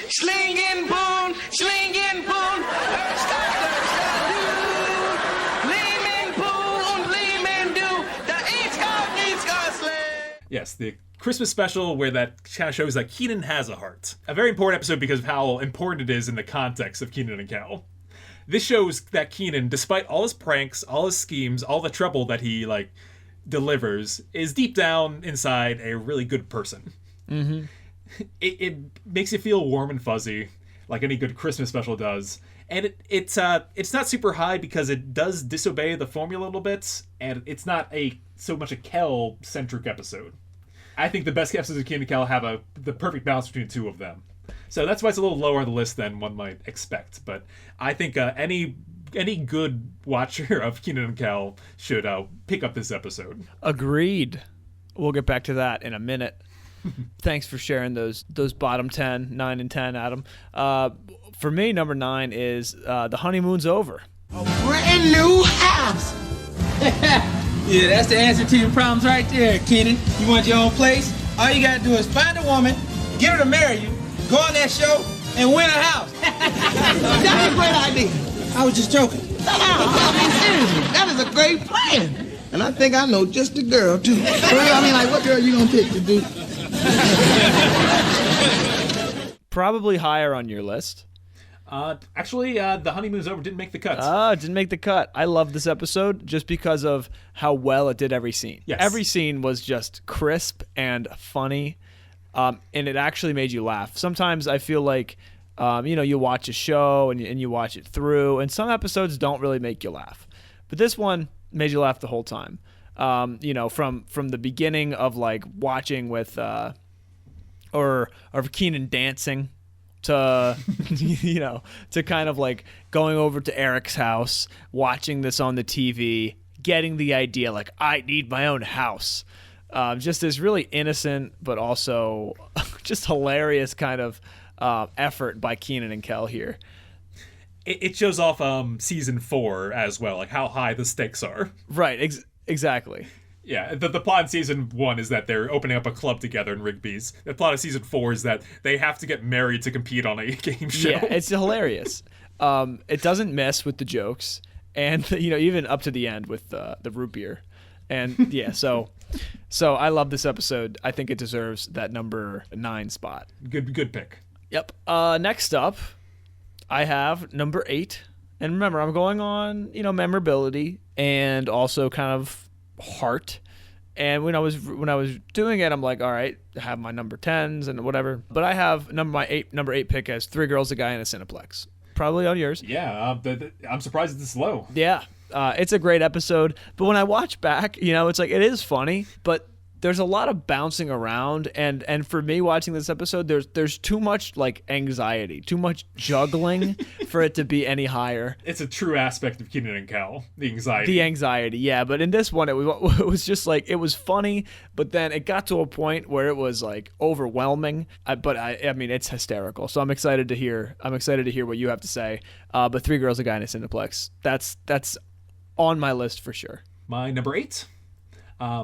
Slinging poon, slinging poon. Leeman poon, leeman do. The eats sling. Yes, the Christmas special where that kind of shows that Kenan has a heart. A very important episode because of how important it is in the context of Kenan and Kel. This shows that Kenan, despite all his pranks, all his schemes, all the trouble that he, delivers, is deep down inside a really good person. Mm-hmm. It makes you feel warm and fuzzy, like any good Christmas special does. And it's not super high because it does disobey the formula a little bit, and it's not so much a Kel-centric episode. I think the best episodes of Kenan and Kel have the perfect balance between the two of them. So that's why it's a little lower on the list than one might expect. But I think any good watcher of Kenan and Kel should pick up this episode. Agreed. We'll get back to that in a minute. Thanks for sharing those bottom 10, 9 and 10, Adam. For me, number 9 is The Honeymoon's Over. A brand new house. Yeah, that's the answer to your problems right there, Kenan. You want your own place? All you gotta do is find a woman, get her to marry you, go on that show, and win a house. That's a great idea. I was just joking. I mean, seriously, that is a great plan. And I think I know just the girl, too. What girl you gonna pick to do? Probably higher on your list. Actually, The Honeymoon's Over didn't make the cut. It didn't make the cut. I love this episode just because of how well it did every scene. Yes. Every scene was just crisp and funny, and it actually made you laugh. Sometimes I feel like, you watch a show and you watch it through, and some episodes don't really make you laugh. But this one made you laugh the whole time. From the beginning of watching with or Kenan dancing to to kind of going over to Eric's house, watching this on the TV, getting the idea I need my own house. Just this really innocent but also just hilarious kind of effort by Kenan and Kel here. It shows off season 4 as well, how high the stakes are. Right, exactly. Yeah, the plot in season 1 is that they're opening up a club together in Rigby's. The plot of season 4 is that they have to get married to compete on a game show. Yeah, it's hilarious. It doesn't mess with the jokes, and even up to the end with the root beer, and yeah. So I love this episode. I think it deserves that number 9 spot. Good pick. Yep. Next up, I have number 8, and remember, I'm going on memorability and also kind of heart. And when I was doing it, I'm like, all right, I have my number 10s and whatever. But I have number 8 pick as 3 Girls, a Guy, and a Cineplex. Probably on yours. Yeah, I'm surprised it's this low. Yeah, it's a great episode. But when I watch back, it's it is funny, but there's a lot of bouncing around, and for me watching this episode, there's too much like too much juggling for it to be any higher. It's a true aspect of Kenan and Kel, the anxiety. The anxiety, yeah. But in this one, it was just like, it was funny, but then it got to a point where it was like overwhelming. But I mean, it's hysterical. So I'm excited to hear what you have to say. But 3 Girls, a Guy, and a Cineplex. That's on my list for sure. My number 8.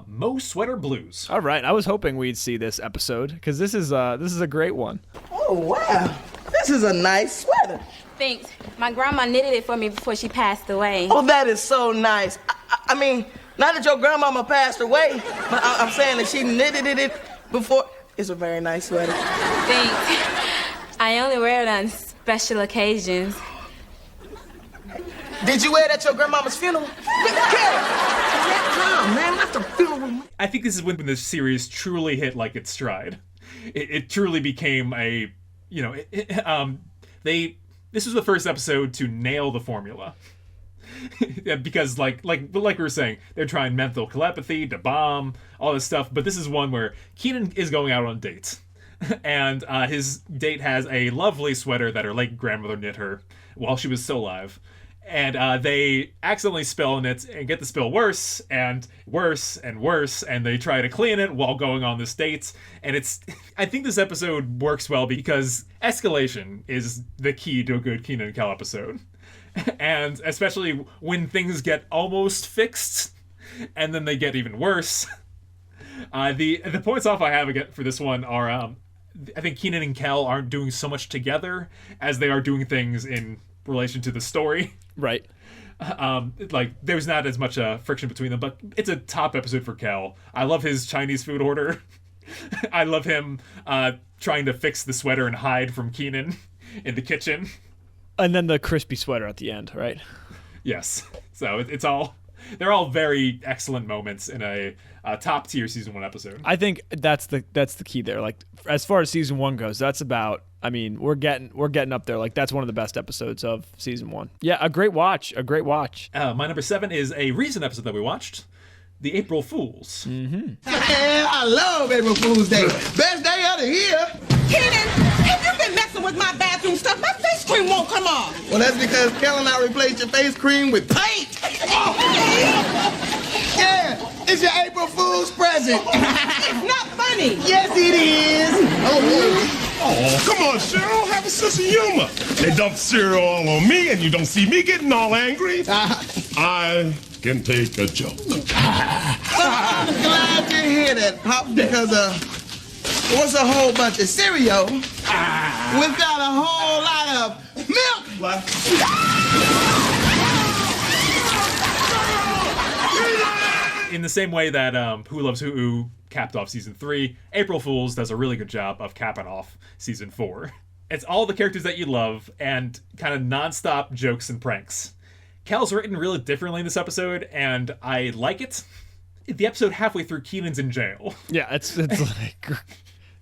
Mo Sweater Blues. All right, I was hoping we'd see this episode because this is a great one. Oh wow, this is a nice sweater. Thanks. My grandma knitted it for me before she passed away. Oh, that is so nice. I mean, not that your grandmama passed away, but I'm saying that she knitted it before. It's a very nice sweater. Thanks. I only wear it on special occasions. Did you wear it at your grandmama's funeral? Man, not the funeral. I think this is when the series truly hit like its stride. It truly became a, this was the first episode to nail the formula. Because like we were saying, they're trying mental telepathy, to bomb, all this stuff. But this is one where Kenan is going out on dates. And his date has a lovely sweater that her late grandmother knit her while she was still alive. And they accidentally spill in it and get the spill worse and worse and worse, and they try to clean it while going on this date. And I think this episode works well because escalation is the key to a good Kenan and Kel episode. And especially when things get almost fixed, and then they get even worse. The points off I have again for this one are I think Kenan and Kel aren't doing so much together as they are doing things in relation to the story. Right. Like there's not as much friction between them, but it's a top episode for Kel. I love his Chinese food order. I love him trying to fix the sweater and hide from Kenan in the kitchen. And then the crispy sweater at the end, right? Yes. So they're all very excellent moments in a top tier season 1 episode. I think that's the key there. Like as far as season 1 goes, that's about. I mean, we're getting up there. Like that's one of the best episodes of season 1. Yeah, a great watch. My number 7 is a recent episode that we watched, the April Fools. Man, I love April Fool's Day. Best day of the year. Kenan, have you been messing with my bathroom stuff? My face cream won't come off. Well, that's because Kel and I replaced your face cream with paint. Yeah, it's your April Fool's present. It's not funny. Yes, it is. Oh, come on, Cheryl. Have a sense of humor. They dump cereal all on me, and you don't see me getting all angry. I can take a joke. I'm glad to hear that, Pop, because what's a whole bunch of cereal without a whole lot of milk? What? In the same way that Who Loves Who capped off season 3, April Fools does a really good job of capping off season 4. It's all the characters that you love and kind of nonstop jokes and pranks. Kel's written really differently in this episode, and I like it. The episode halfway through, Kenan's in jail. Yeah, it's like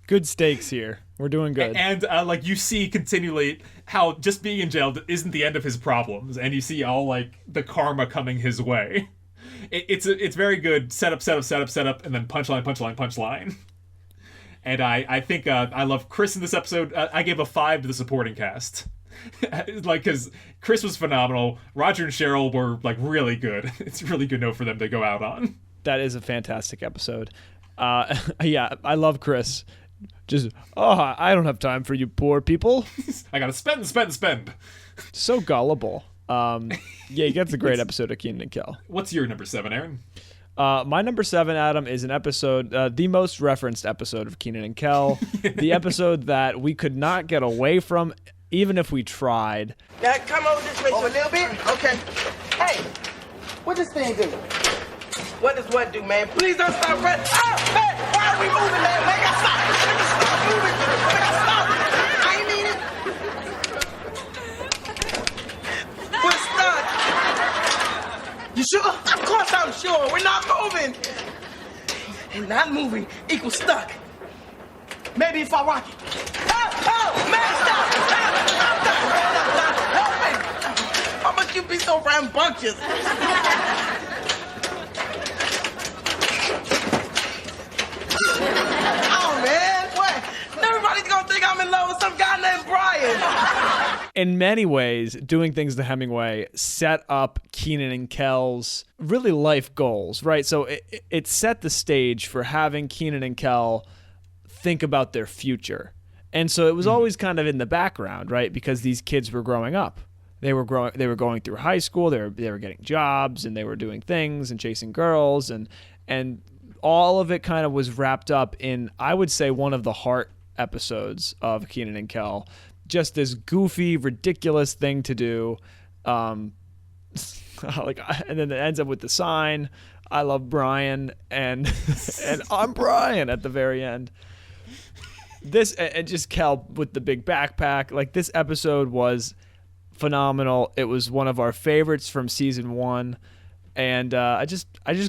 good stakes here. We're doing good. And like you see continually how just being in jail isn't the end of his problems, and you see all like the karma coming his way. It's very good setup, and then punchline. And I think I love Chris in this episode. I gave a 5 to the supporting cast. Like, because Chris was phenomenal. Roger and Cheryl were like really good. It's a really good note for them to go out on. That is a fantastic episode. Yeah, I love Chris. Just, I don't have time for you poor people. I gotta spend. So gullible. Yeah, he gets a great episode of Kenan and Kel. What's your number 7, Aaron? My number 7, Adam, is an episode, the most referenced episode of Kenan and Kel. The episode that we could not get away from, even if we tried. Now, come over this way. Over a little bit? Okay. Hey, what this thing do? What does what do, man? Please don't stop running. Oh, hey, why are we moving, man? Make us stop. Stop moving. Make us stop. I ain't mean it. We're stuck. You sure? Of course I'm sure. We're not moving. And not moving equals stuck. Maybe if I rock it. Oh, man, stop. Stop. Help me. Why must you be so rambunctious? Oh, man, what? Everybody's gonna think I'm in love with some guy named Brian. In many ways, doing things the Hemingway set up Kenan and Kel's really life goals, right? So it set the stage for having Kenan and Kel think about their future. And so it was always kind of in the background, right? Because these kids were growing up. They were going through high school, they were getting jobs, and they were doing things and chasing girls, and all of it kind of was wrapped up in, I would say, one of the heart episodes of Kenan and Kel. Just this goofy, ridiculous thing to do. And then it ends up with the sign, I love Brian, and I'm Brian at the very end. This, and just Kel with the big backpack. Like, this episode was phenomenal. It was one of our favorites from season 1. And I just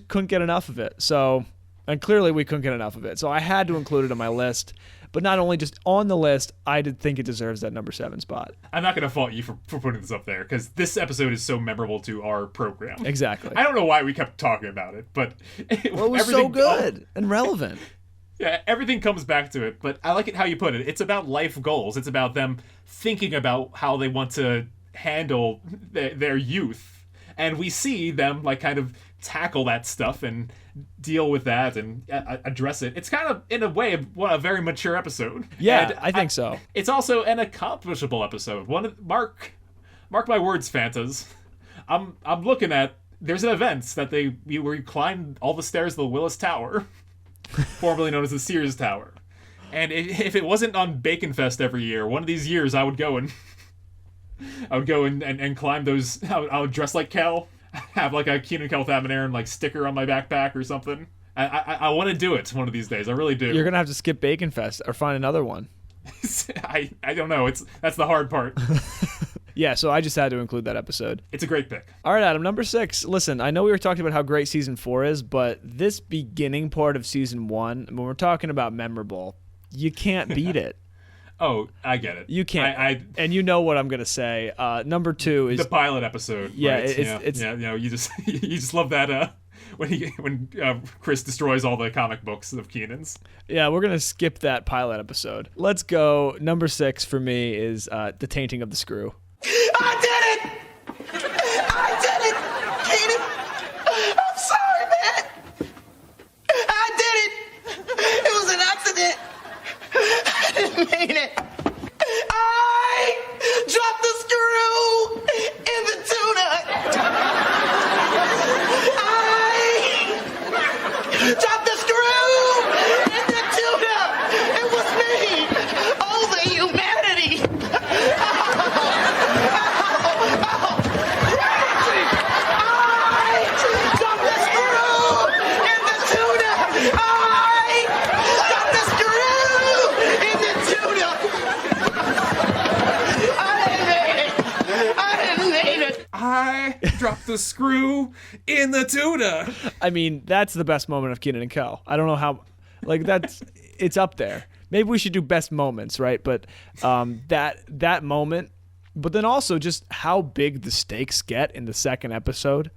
couldn't get enough of it. So, and clearly we couldn't get enough of it. So I had to include it on my list. But not only just on the list, I did think it deserves that number 7 spot. I'm not going to fault you for putting this up there, because this episode is so memorable to our program. Exactly. I don't know why we kept talking about it, but it was so good and relevant. Yeah, everything comes back to it, but I like it how you put it. It's about life goals. It's about them thinking about how they want to handle their youth. And we see them like kind of tackle that stuff and deal with that and address it. It's kind of, in a way, a very mature episode. Yeah, and I think so. It's also an accomplishable episode. Mark my words, Fantas. I'm looking at. There's an event that where you climb all the stairs of the Willis Tower, formerly known as the Sears Tower. And if it wasn't on Bacon Fest every year, one of these years I would go and climb those. I would dress like Kel, have like a Kenan Kel with Aaron like sticker on my backpack or something. I want to do it one of these days. I really do. You're gonna have to skip Bacon Fest or find another one. I don't know. That's the hard part. Yeah, so I just had to include that episode. It's a great pick. All right, Adam, number 6. Listen, I know we were talking about how great season 4 is, but this beginning part of season 1, when we're talking about memorable, you can't beat it. Oh, I get it. You can't. And you know what I'm gonna say. Number 2 is the pilot episode. Yeah, right? it's you know, you just love that when Chris destroys all the comic books of Kenan's. Yeah, we're gonna skip that pilot episode. Let's go. Number 6 for me is the tainting of the screw. I did it! I did it! Kenan! I'm sorry, man! I did it! It was an accident! I didn't mean it! I dropped the screw in the tuna! I dropped the screw in the tuna! It was me! Oh, the humanity! I dropped the screw in the tuna. I mean, that's the best moment of Kenan and Kel. I don't know how, like it's up there. Maybe we should do best moments, right? But that moment, but then also just how big the stakes get in the second episode,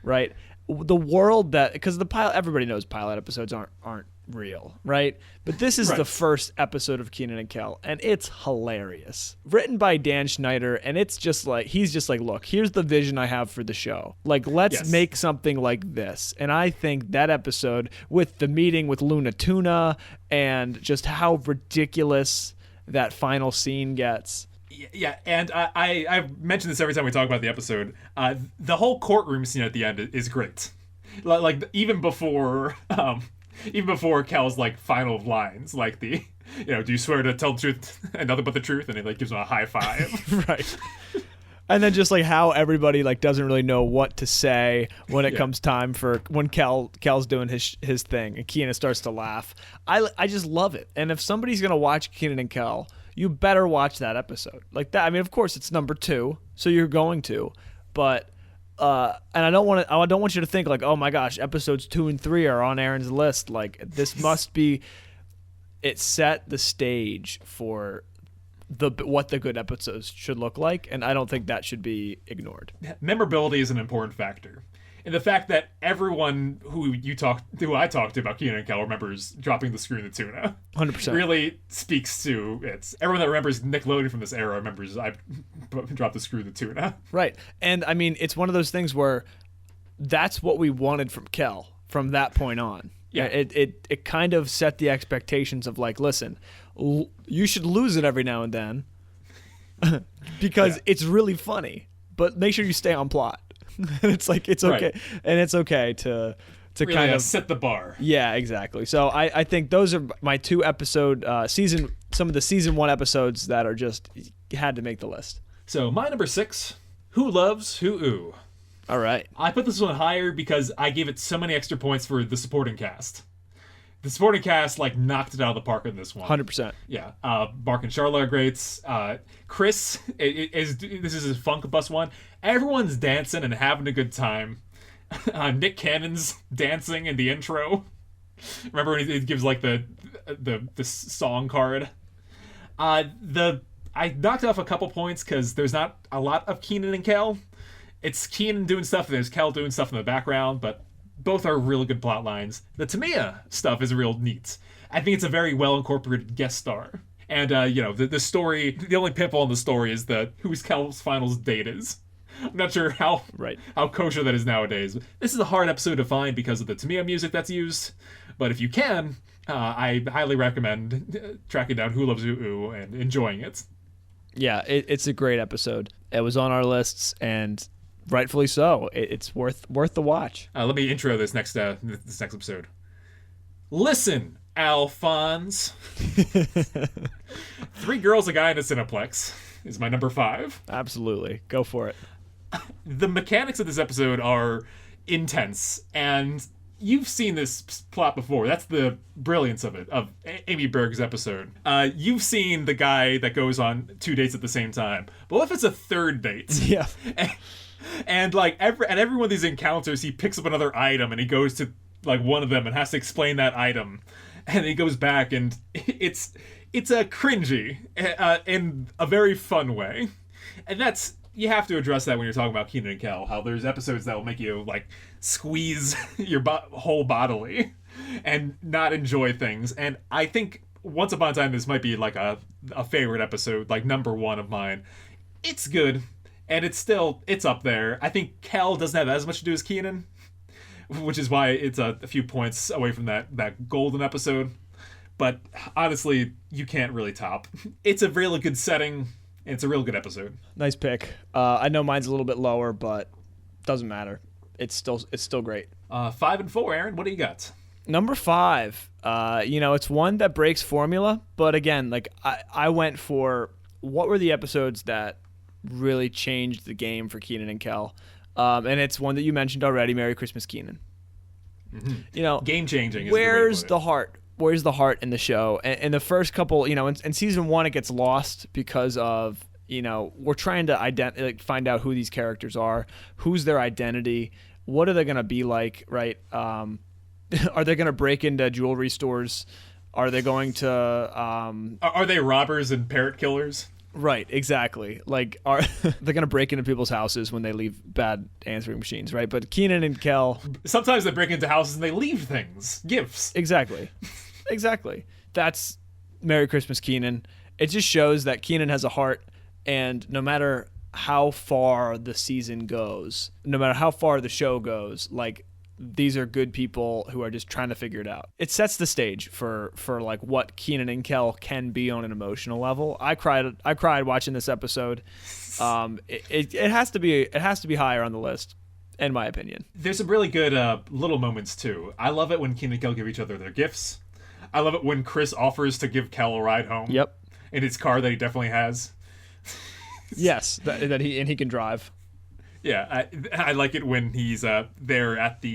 right? The world because the pilot, everybody knows pilot episodes aren't real, right? But this is the first episode of Kenan and Kel, and it's hilarious. Written by Dan Schneider, and it's just like, he's just like, look, here's the vision I have for the show. Like, let's make something like this. And I think that episode with the meeting with Luna Tuna and just how ridiculous that final scene gets. Yeah, and I've mentioned this every time we talk about the episode. The whole courtroom scene at the end is great. Like even before Kel's like final lines, like the, do you swear to tell the truth and nothing but the truth? And he like gives him a high five. Right. And then just like how everybody like doesn't really know what to say when it comes time for when Kel's doing his thing and Kenan starts to laugh. I just love it. And if somebody's gonna watch Kenan and Kel, you better watch that episode. Like that. I mean, of course it's number 2, so you're going to, but and I don't want you to think like, oh my gosh, episodes 2 and 3 are on Aaron's list. Like this must be. It set the stage for what the good episodes should look like, and I don't think that should be ignored. Memorability is an important factor. And the fact that everyone who I talked to about Kenan and Kel remembers dropping the screw in the tuna 100% really speaks to everyone that remembers Nickelodeon from this era remembers I dropped the screw in the tuna. Right. And I mean, it's one of those things where that's what we wanted from Kel from that point on. Yeah. It kind of set the expectations of like, listen, you should lose it every now and then because it's really funny, but make sure you stay on plot. And it's like it's okay, and it's okay to really kind of set the bar. Yeah, exactly. So I think those are my 2 episode some of the season 1 episodes that are just had to make the list. So my number 6, Who Loves Who Ooh. All right. I put this one higher because I gave it so many extra points for the supporting cast. The supporting cast like knocked it out of the park in this one. 100%. Yeah. Mark and Charlotte are greats. Chris this is his funk bus one. Everyone's dancing and having a good time. Nick Cannon's dancing in the intro. Remember when he gives like the song card? I knocked off a couple points because there's not a lot of Kenan and Kel. It's Kenan doing stuff and there's Kel doing stuff in the background, but both are really good plot lines. The Tamia stuff is real neat. I think it's a very well incorporated guest star. And the story, the only pitfall in the story is who's Kel's finals date is. I'm not sure how kosher that is nowadays. This is a hard episode to find because of the Tamia music that's used. But if you can, I highly recommend tracking down Who Loves Who Ooh and enjoying it. Yeah, it's a great episode. It was on our lists, and rightfully so. It's worth the watch. Let me intro this next episode. Listen, Alphonse. 3 girls, a guy, and a Cineplex is my number 5. Absolutely. Go for it. The mechanics of this episode are intense, and you've seen this plot before. That's the brilliance of it, of Amy Berg's episode. You've seen the guy that goes on 2 dates at the same time. But what if it's a 3rd date? Yeah. And like at every one of these encounters, he picks up another item and he goes to like one of them and has to explain that item. And he goes back, and it's a cringy in a very fun way. And you have to address that when you're talking about Kenan and Kel, how there's episodes that will make you like squeeze your whole bodily and not enjoy things. And I think Once Upon a Time, this might be like a favorite episode, like number 1 of mine. It's good, and it's up there. I think Kel doesn't have as much to do as Kenan, which is why it's a few points away from that golden episode. But honestly, you can't really top. It's a really good setting. It's a real good episode. Nice pick. I know mine's a little bit lower, but doesn't matter. It's still great. 5 and 4, Aaron. What do you got? Number 5. It's one that breaks formula, but again, like I went for what were the episodes that really changed the game for Kenan and Kel, and it's one that you mentioned already. Merry Christmas, Kenan. Mm-hmm. Game changing. Where's the heart? Where's the heart in the show? And the first couple, in season 1, it gets lost because of, we're trying to find out who these characters are, who's their identity, what are they going to be like, right? Are they going to break into jewelry stores? Are they going to... Are they robbers and parrot killers? Right, exactly. Like, are they're going to break into people's houses when they leave bad answering machines, right? But Kenan and Kel... Sometimes they break into houses and they leave things. Gifts. Exactly. Exactly. That's Merry Christmas, Kenan. It just shows that Kenan has a heart, and no matter how far the season goes, no matter how far the show goes, like, these are good people who are just trying to figure it out. It sets the stage for like what Kenan and Kel can be on an emotional level. I cried watching this episode. It has to be higher on the list, in my opinion. There's some really good little moments too. I love it when Kenan and Kel give each other their gifts. I love it when Chris offers to give Kel a ride home. Yep. In his car that he definitely has. Yes, that he can drive. Yeah, I like it when he's there at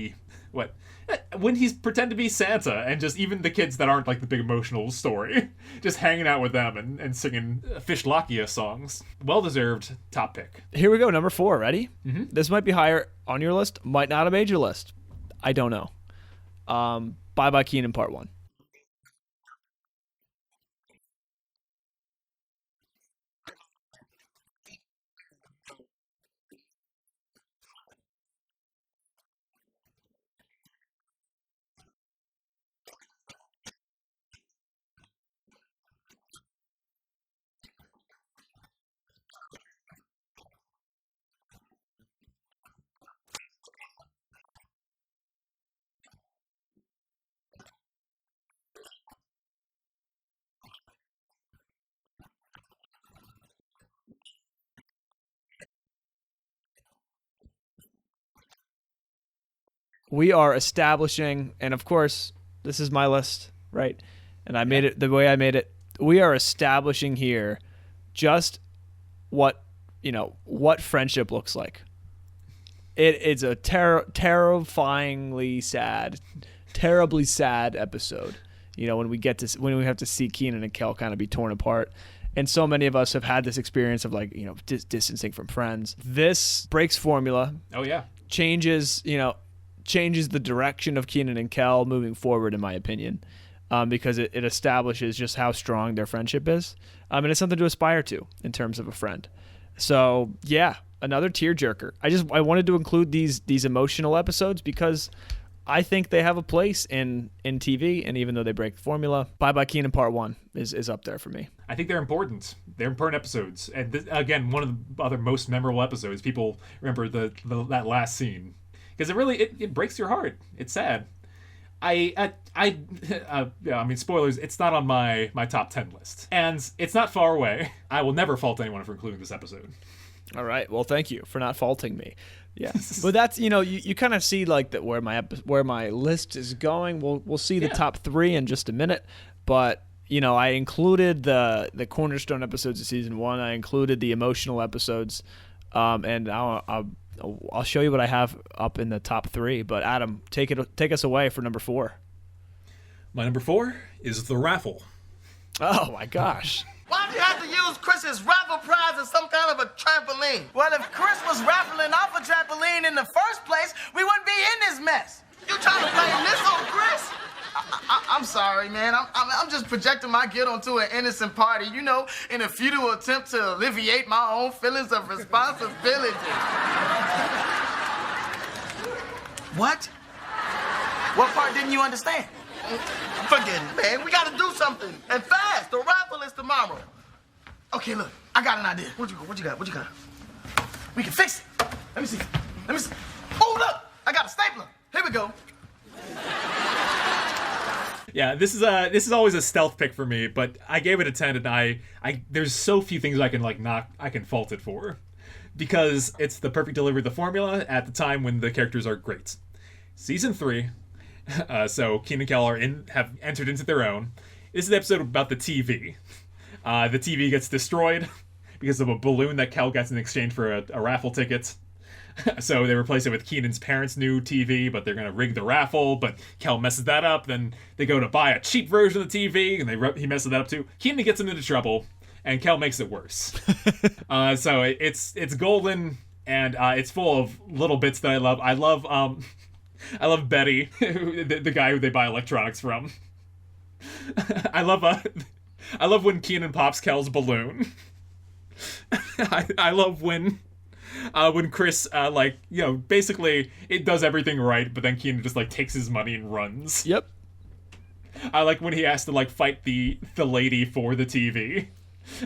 when he's pretend to be Santa, and just even the kids that aren't like the big emotional story, just hanging out with them and singing Fishlakia songs. Well-deserved top pick. Here we go, number 4. Ready? Mm-hmm. This might be higher on your list, might not have made your list. I don't know. Bye Bye Kenan Part 1. We are establishing, and of course, this is my list, right? And I made it the way I made it. We are establishing here just what friendship looks like. It's a terribly sad episode. When we have to see Kenan and Kel kind of be torn apart. And so many of us have had this experience of distancing from friends. This breaks formula. Oh yeah. Changes the direction of Kenan and Kel moving forward, in my opinion, because it establishes just how strong their friendship is, and it's something to aspire to in terms of a friend. So yeah, another tearjerker. I wanted to include these emotional episodes because I think they have a place in TV, and even though they break the formula, Bye Bye Kenan Part 1 is up there for me. I think they're important. They're important episodes, and again, one of the other most memorable episodes. People remember that last scene. Because it breaks your heart. It's sad. Yeah, I mean, spoilers, it's not on my top 10 list. And it's not far away. I will never fault anyone for including this episode. All right. Well, thank you for not faulting me. Yeah. But that's, you kind of see like that where my list is going. We'll see the top 3 in just a minute. But, I included the cornerstone episodes of season 1. I included the emotional episodes. And I'll show you what I have up in the top 3. But Adam, take us away for number 4. My number 4 is The Raffle. Oh my gosh. Why'd you have to use Chris's raffle prize as some kind of a trampoline? Well, if Chris was raffling off a trampoline in the first place, we wouldn't be in this mess. You trying to blame this on Chris? I'm sorry, man. I'm just projecting my guilt onto an innocent party, in a futile attempt to alleviate my own feelings of responsibility. What? What part didn't you understand? Forget it, man. We gotta do something. And fast. The raffle is tomorrow. Okay, look. I got an idea. What you got? We can fix it. Let me see. Oh, look. I got a stapler. Here we go. Yeah, this is always a stealth pick for me, but I gave it a 10, and I there's so few things I can fault it for, because it's the perfect delivery of the formula at the time when the characters are great. Season 3, so Kenan Kel have entered into their own. This is the episode about the TV. The TV gets destroyed because of a balloon that Kel gets in exchange for a raffle ticket. So they replace it with Kenan's parents' new TV, but they're going to rig the raffle, but Kel messes that up. Then they go to buy a cheap version of the TV, and he messes that up too. Kenan gets him into trouble, and Kel makes it worse. So it's golden, and it's full of little bits that I love. I love Betty, the guy who they buy electronics from. I love when Kenan pops Kel's balloon. I love when Chris, basically it does everything right, but then Kenan just takes his money and runs. Yep. I like when he has to fight the lady for the TV,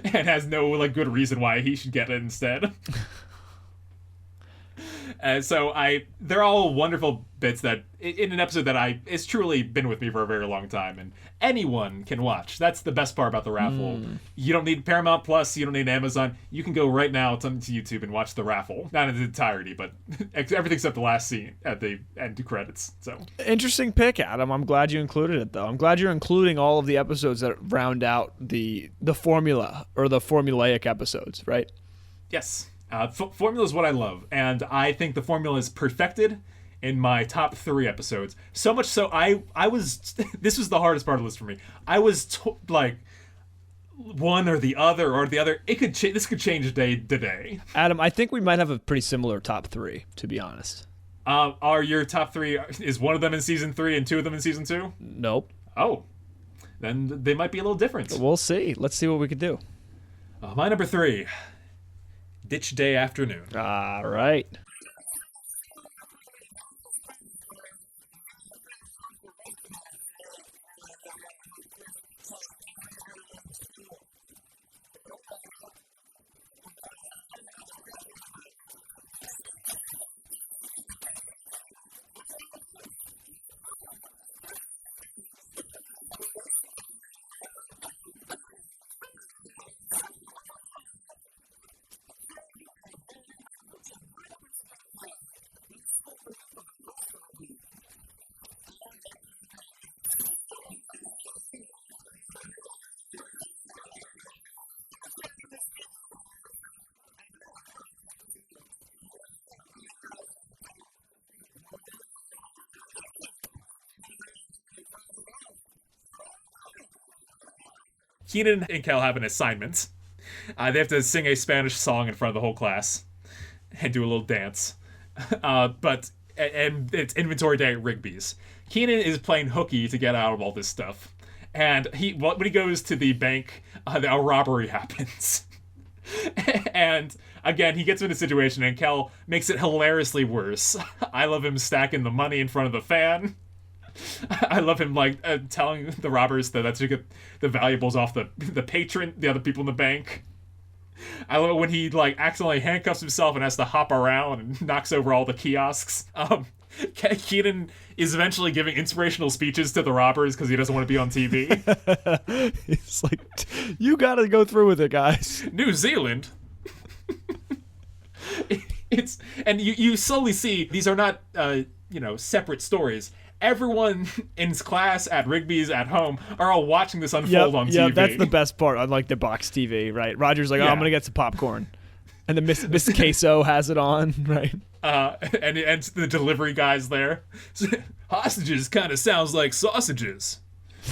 and has no good reason why he should get it instead. And so they're all wonderful bits that in an episode that it's truly been with me for a very long time, and anyone can watch. That's the best part about the raffle. You don't need Paramount Plus, you don't need Amazon. You can go right now to YouTube and watch the raffle. Not in its entirety, but everything except the last scene at the end credits. So interesting pick, Adam. I'm glad you included it, though. I'm glad you're including all of the episodes that round out the formula, or the formulaic episodes, right? Yes. Formula is what I love, and I think the formula is perfected in my top 3 episodes. So much so, I was this was the hardest part of the list for me. I was one or the other. This could change day to day. Adam, I think we might have a pretty similar top 3, to be honest. Are your top 3? Is one of them in season 3 and 2 of them in season 2? Nope. Oh, then they might be a little different. We'll see. Let's see what we could do. My number 3. Ditch Day Afternoon. All right. Kenan and Kel have an assignment. They have to sing a Spanish song in front of the whole class and do a little dance. But it's inventory day at Rigby's. Kenan is playing hooky to get out of all this stuff. And when he goes to the bank, a robbery happens. And again, he gets in a situation, and Kel makes it hilariously worse. I love him stacking the money in front of the fan. I love him telling the robbers that that's to get the valuables off the patron, the other people in the bank. I love it when he accidentally handcuffs himself and has to hop around and knocks over all the kiosks. Kenan is eventually giving inspirational speeches to the robbers because he doesn't want to be on TV. He's like, you got to go through with it, guys. New Zealand. And you slowly see these are not separate stories. Everyone in class, at Rigby's, at home, are all watching this unfold on TV. Yeah, that's the best part, unlike the box TV, right? Roger's like, I'm going to get some popcorn. And then Miss Queso has it on, right? And the delivery guy's there. Hostages kind of sounds like sausages.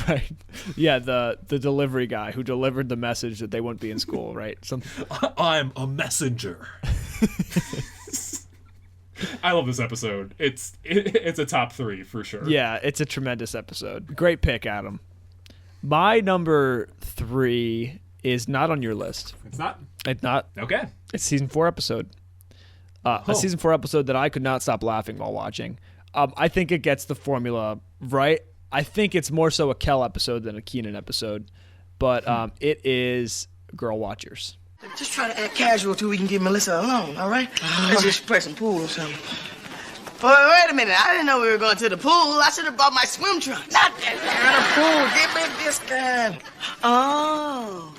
Right. Yeah, the delivery guy who delivered the message that they wouldn't be in school, right? I'm a messenger. I love this episode. It's a top 3 for sure. Yeah, it's a tremendous episode. Great pick, Adam. My number 3 is not on your list. It's not? It's not. Okay. It's season 4 episode. A season 4 episode that I could not stop laughing while watching. I think it gets the formula right. I think it's more so a Kel episode than a Kenan episode. But it is Girl Watchers. Just try to act casual till we can get Melissa alone, all right? Let's just play some pool or something. Wait a minute. I didn't know we were going to the pool. I should have brought my swim trunks. Not that kind of pool. Give me this kind. Oh.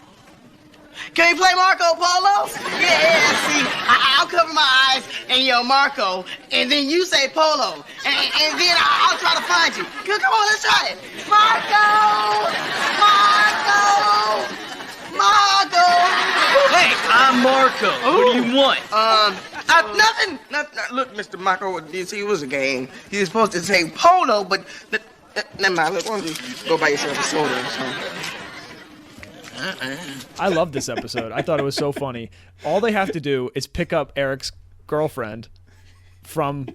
Can you play Marco Polo? Yeah, see, I'll cover my eyes and yell Marco, and then you say Polo, and then I'll try to find you. Come on, let's try it. Marco! Marco! Marco! Hey, I'm Marco. What do you want? Nothing. Look, Mr. Marco, this was a game. He was supposed to say Polo, but never mind. Look, why don't you go buy yourself a soda or something? I love this episode. I thought it was so funny. All they have to do is pick up Eric's girlfriend from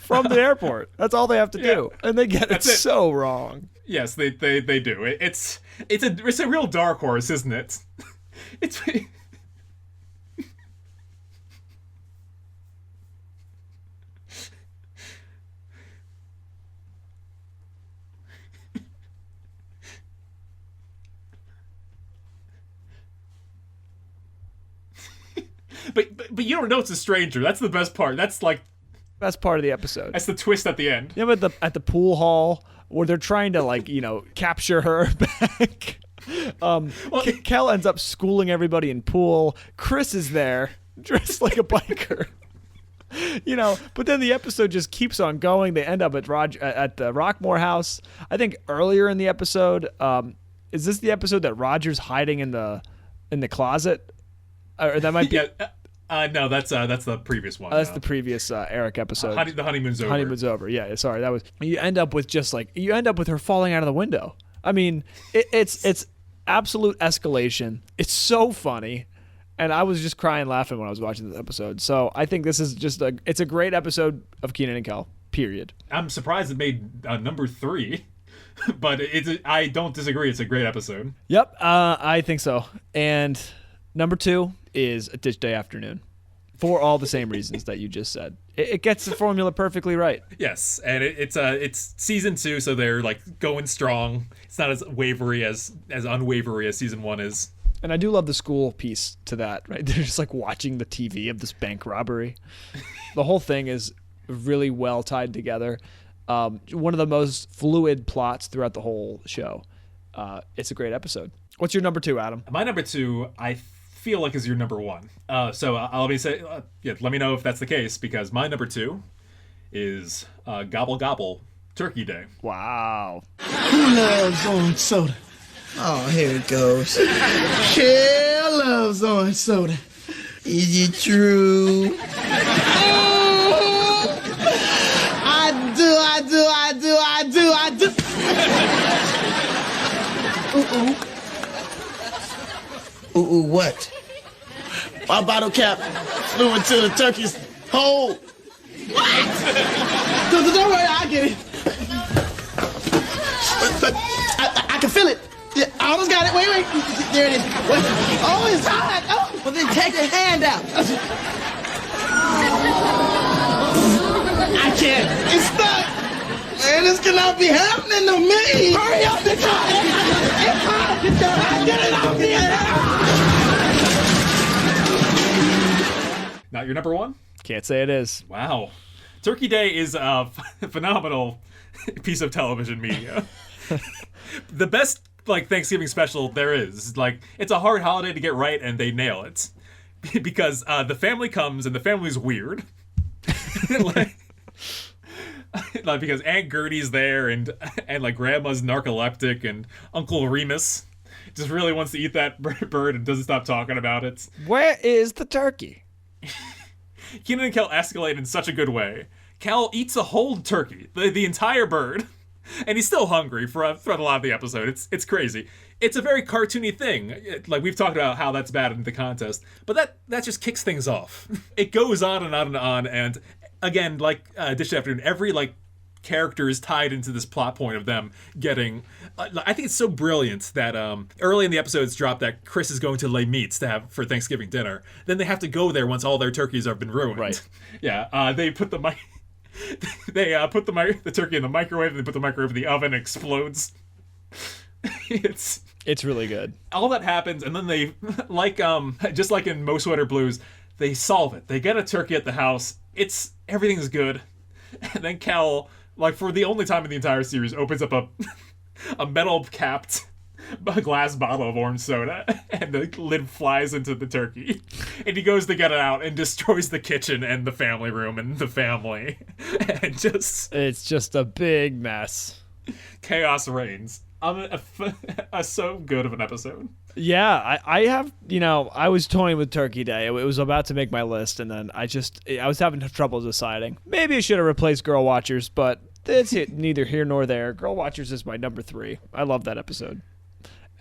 the airport. That's all they have to do, and they get it so wrong. Yes, they do. It's a real dark horse, isn't it? It's. But you don't know it's a stranger. That's the best part. That's like best part of the episode. That's the twist at the end. Yeah, but at the pool hall where they're trying to capture her back. Kel ends up schooling everybody in pool. Chris is there dressed like a biker. But then the episode just keeps on going. They end up at the Rockmore house. I think earlier in the episode, is this the episode that Roger's hiding in the closet? Or that might be. No, that's the previous one. That's the previous Eric episode. The honeymoon's over. Honeymoon's over. Yeah, sorry. That was. You end up with her falling out of the window. I mean, it's absolute escalation. It's so funny, and I was just crying laughing when I was watching this episode. So I think this is it's a great episode of Kenan and Kel. Period. I'm surprised it made number 3. But I don't disagree. It's a great episode. Yep, I think so. And number 2 is A Ditch Day Afternoon, for all the same reasons that you just said. It gets the formula perfectly right. Yes, and it's season 2, so they're like going strong. It's not as unwavery as season 1 is. And I do love the school piece to that, right? They're just like watching the TV of this bank robbery. The whole thing is really well tied together. One of the most fluid plots throughout the whole show. It's a great episode. What's your number 2, Adam? My number 2, I feel like is your number 1. So let me know if that's the case, because my number 2 is Gobble Gobble Turkey Day. Wow. Who loves orange soda? Oh, here it goes. Kel loves orange soda. Is it true? I do. Ooh, what? My bottle cap flew into the turkey's hole. What? Don't worry, I get it. But I can feel it. Yeah, I almost got it. Wait. There it is. Wait. Oh, it's hot. Oh, well then take your hand out. I can't. It's stuck. Man, this cannot be happening to me. Hurry up, it's hot. It's hot. Get it off the air. Not your number 1? Can't say it is. Wow. Turkey Day is a phenomenal piece of television media. The best Thanksgiving special there is. It's a hard holiday to get right, and they nail it. Because the family comes, and the family's weird. Because Aunt Gertie's there, and Grandma's narcoleptic, and Uncle Remus just really wants to eat that bird and doesn't stop talking about it. Where is the turkey? Kenan and Kel escalate in such a good way. Kel eats a whole turkey, the entire bird, and he's still hungry throughout a lot of the episode. It's crazy. It's a very cartoony thing. We've talked about how that's bad in the contest, but that just kicks things off. It goes on and on and on, and again, Dish Afternoon, every character is tied into this plot point of them getting. I think it's so brilliant that early in the episodes drop that Chris is going to Les Meats to have for Thanksgiving dinner. Then they have to go there once all their turkeys have been ruined. Right. Yeah. They put the put the turkey in the microwave, and they put the microwave in the oven. It explodes. It's really good. All that happens, and then they just like in Most Sweater Blues, they solve it. They get a turkey at the house. Everything's good, and then Kel, for the only time in the entire series, opens up a metal capped glass bottle of orange soda, and the lid flies into the turkey, and he goes to get it out and destroys the kitchen and the family room and the family, and it's just a big mess. Chaos reigns. So good of an episode. Yeah, I have, I was toying with Turkey Day. It was about to make my list, and then I was having trouble deciding. Maybe I should have replaced Girl Watchers, but it's neither here nor there. Girl Watchers is my number 3. I love that episode.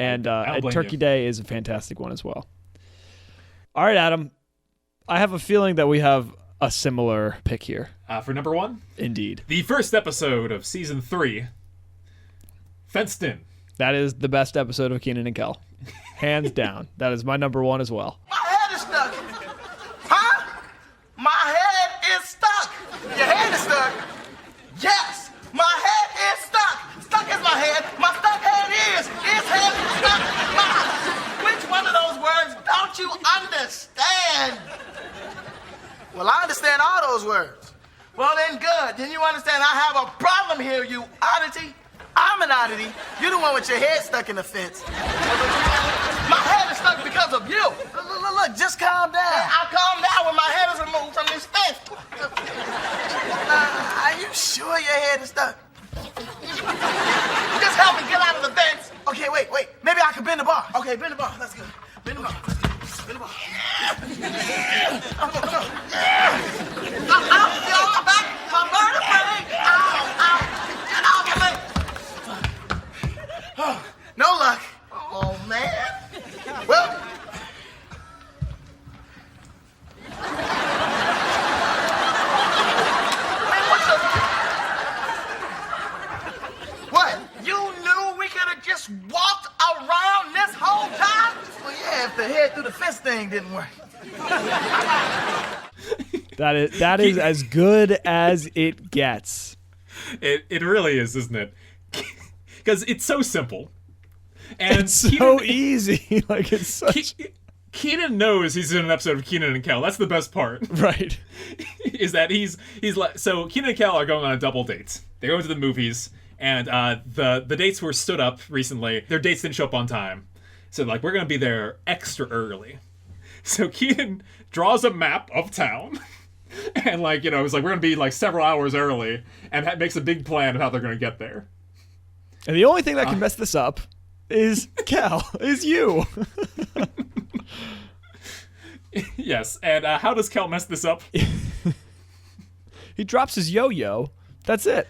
And Turkey Day is a fantastic one as well. All right, Adam. I have a feeling that we have a similar pick here. For number 1? Indeed. The first episode of season 3, Fenced In. That is the best episode of Kenan and Kel. Hands down. That is my number 1 as well. My head is stuck. Huh? My head is stuck. Your head is stuck? Yes. My head is stuck. Stuck is my head. My stuck head is. Is head stuck? Which one of those words don't you understand? Well, I understand all those words. Well, then good. Then you understand I have a problem here, you oddity. I'm an oddity. You're the one with your head stuck in the fence. My head is stuck because of you. Look, just calm down. I'll calm down when my head is removed from this fence. Are you sure your head is stuck? Just help me get out of the fence. Okay, wait. Maybe I can bend the bar. Okay, bend the bar. That's good. Bend the bar. Bend the bar. Come on. Ow, my back. My vertebrae. Ow. Get off of me. Oh, no luck. Oh, man. Well. What? You knew we could have just walked around this whole time? Well, yeah, if the head through the fence thing didn't work. That is as good as it gets. It really is, isn't it? Because it's so simple. And it's so easy. It's such... Kenan knows he's in an episode of Kenan and Kel. That's the best part. Right. Is that he's so Kenan and Kel are going on a double date. They go to the movies, and the dates were stood up recently. Their dates didn't show up on time. So we're going to be there extra early. So Kenan draws a map of town. And it's we're going to be several hours early, and makes a big plan of how they're going to get there. And the only thing that can mess this up is Kel, is you. Yes, and how does Kel mess this up? He drops his yo-yo. That's it.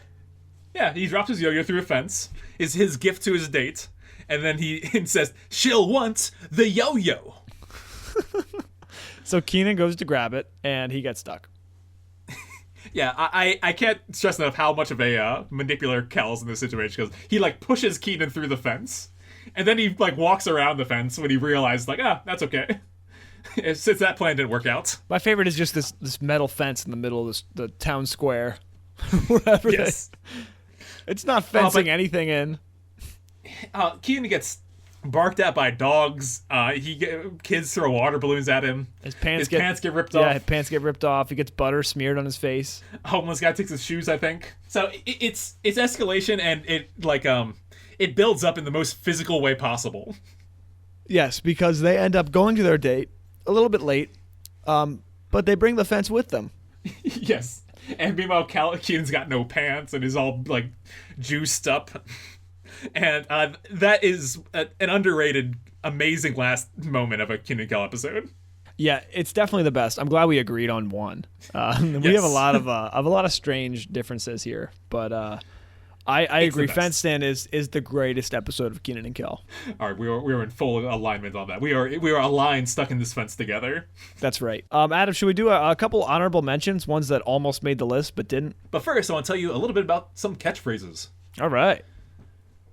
Yeah, he drops his yo-yo through a fence. Is his gift to his date, and then he says, "She'll want the yo-yo." So Kenan goes to grab it, and he gets stuck. Yeah, I can't stress enough how much of a manipulator Kel's in this situation, because he pushes Kenan through the fence, and then he walks around the fence when he realizes that's okay. Since that plan didn't work out. My favorite is just this metal fence in the middle of the town square. Wherever yes. It's not fencing anything in. Kenan gets barked at by dogs. Kids throw water balloons at him. His pants get ripped off. Yeah, his pants get ripped off. He gets butter smeared on his face. A homeless guy takes his shoes, I think. So it's escalation, and it builds up in the most physical way possible. Yes, because they end up going to their date a little bit late, but they bring the fence with them. Yes. And meanwhile, Kenan's got no pants and is all, like, juiced up. And that is an underrated, amazing last moment of a Kenan Kel episode. Yeah, it's definitely the best. I'm glad we agreed on one. We have a lot of strange differences here, but I agree. Fence Stand is the greatest episode of Kenan and Kel. All right, we are in full alignment on that. We are aligned, stuck in this fence together. That's right. Adam, should we do a couple honorable mentions, ones that almost made the list but didn't? But first, I want to tell you a little bit about some catchphrases. All right.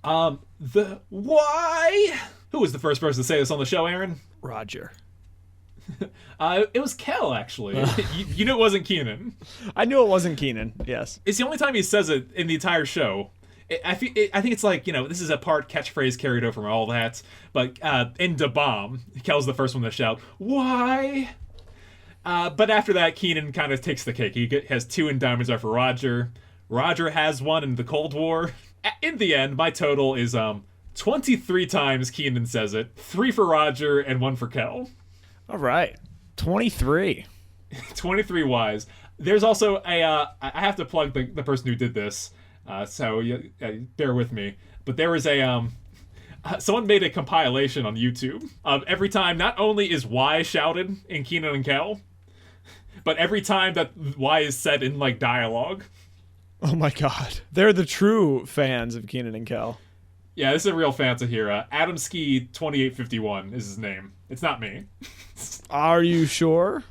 The why? Who was the first person to say this on the show, Aaron? Roger. It was Kel, actually. You knew it wasn't Kenan. I knew it wasn't Kenan, yes. It's the only time he says it in the entire show. I think it's like, this is a part catchphrase carried over from all that. But in Da Bomb, Kel's the first one to shout, why? But after that, Kenan kind of takes the cake. He has 2 in Diamonds Are for Roger. Roger has 1 in the Cold War. In the end, my total is 23 times Kenan says it. 3 for Roger and 1 for Kel. All right. 23. 23 wise. There's also I have to plug the person who did this, so bear with me. But there was someone made a compilation on YouTube of every time not only is Y shouted in Kenan and Kel, but every time that Y is said in, like, dialogue. Oh my god. They're the true fans of Kenan and Kel. Yeah, this is a real fan to hear. Adamski2851 is his name. It's not me. Are you sure?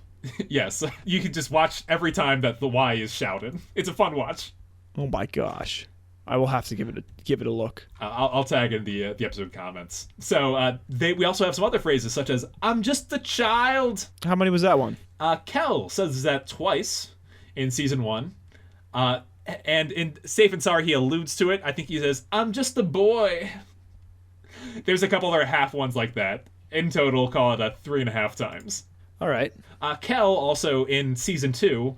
Yes. You can just watch every time that the Y is shouted. It's a fun watch. Oh my gosh. I will have to give it a look. I'll tag in the episode comments. So we also have some other phrases such as "I'm just a child." How many was that one? Kel says that twice in season 1. And in Safe and Sorry, he alludes to it. I think he says, "I'm just a boy." There's a couple other half ones like that. In total, call it 3.5 times. All right. Kel also in season 2,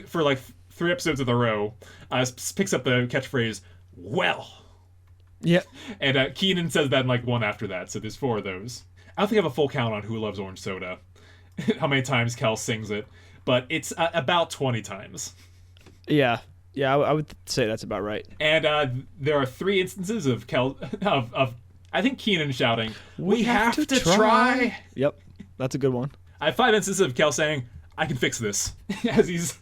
for like 3 episodes in a row, picks up the catchphrase "well." Yeah. And Kenan says that in like one after that. So there's 4 of those. I don't think I have a full count on Who Loves Orange Soda, how many times Kel sings it, but it's about 20 times. Yeah. Yeah, I would say that's about right. And there are 3 instances of Kel of I think Kenan shouting, "We have to try." Yep, that's a good one. I have 5 instances of Kel saying, "I can fix this," as he's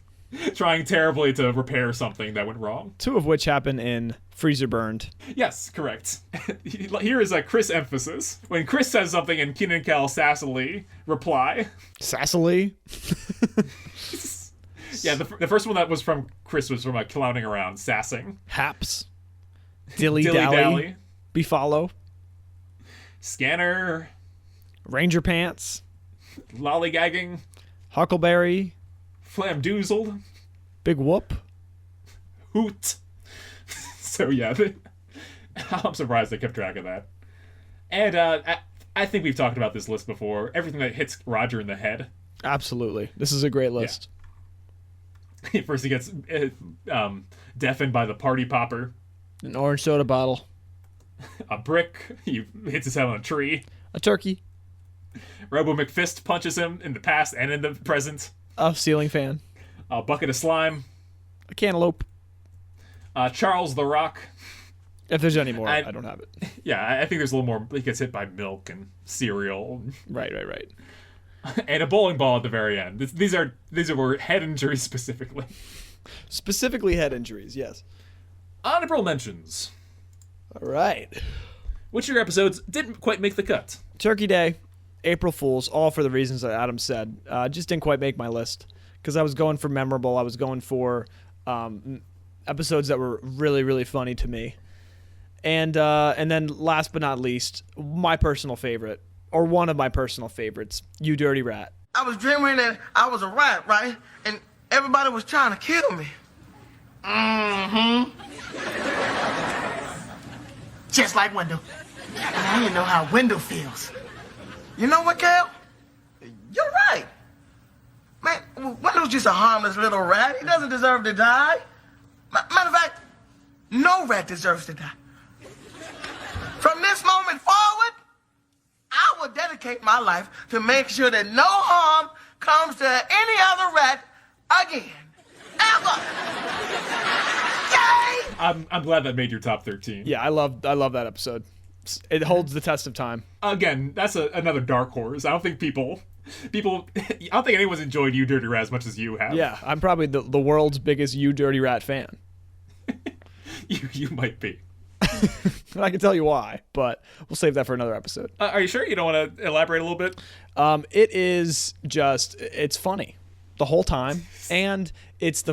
trying terribly to repair something that went wrong. 2 of which happen in Freezer Burned. Yes, correct. Here is a Chris emphasis. When Chris says something and Kenan and Kel sassily reply. Sassily? Yeah, the first one that was from Chris was from clowning around, sassing. Haps. Dilly-dally. Befollow. Scanner. Ranger Pants. Lollygagging. Huckleberry. Flamdoozled. Big Whoop. Hoot. So yeah, I'm surprised they kept track of that. And I think we've talked about this list before. Everything that hits Roger in the head. Absolutely. This is a great list. Yeah. First he gets deafened by the party popper. An orange soda bottle. A brick. He hits his head on a tree. A turkey. Robo McFist punches him in the past and in the present. A ceiling fan. A bucket of slime. A cantaloupe. Charles the Rock. If there's any more, I don't have it. Yeah, I think there's a little more. He gets hit by milk and cereal. Right. And a bowling ball at the very end. These were head injuries specifically. Specifically head injuries, yes. Honorable mentions. All right. Which of your episodes didn't quite make the cut? Turkey Day, April Fools, all for the reasons that Adam said. Just didn't quite make my list because I was going for memorable. I was going for episodes that were really, really funny to me. And then last but not least, my personal favorite, or one of my personal favorites, You Dirty Rat. I was dreaming that I was a rat, right? And everybody was trying to kill me. Mm-hmm. Just like Wendell. Now you know how Wendell feels. You know what, Kel? You're right. Man, Wendell's just a harmless little rat. He doesn't deserve to die. Matter of fact, no rat deserves to die. From this moment forward, I will dedicate my life to make sure that no harm comes to any other rat again. Ever. Yay! I'm glad that made your top 13. Yeah, I love that episode. It holds the test of time. Again, that's another dark horse. I don't think I don't think anyone's enjoyed You Dirty Rat as much as you have. Yeah, I'm probably the world's biggest You Dirty Rat fan. You might be. And I can tell you why, but we'll save that for another episode. Are you sure you don't want to elaborate a little bit? It is just, it's funny the whole time, and it's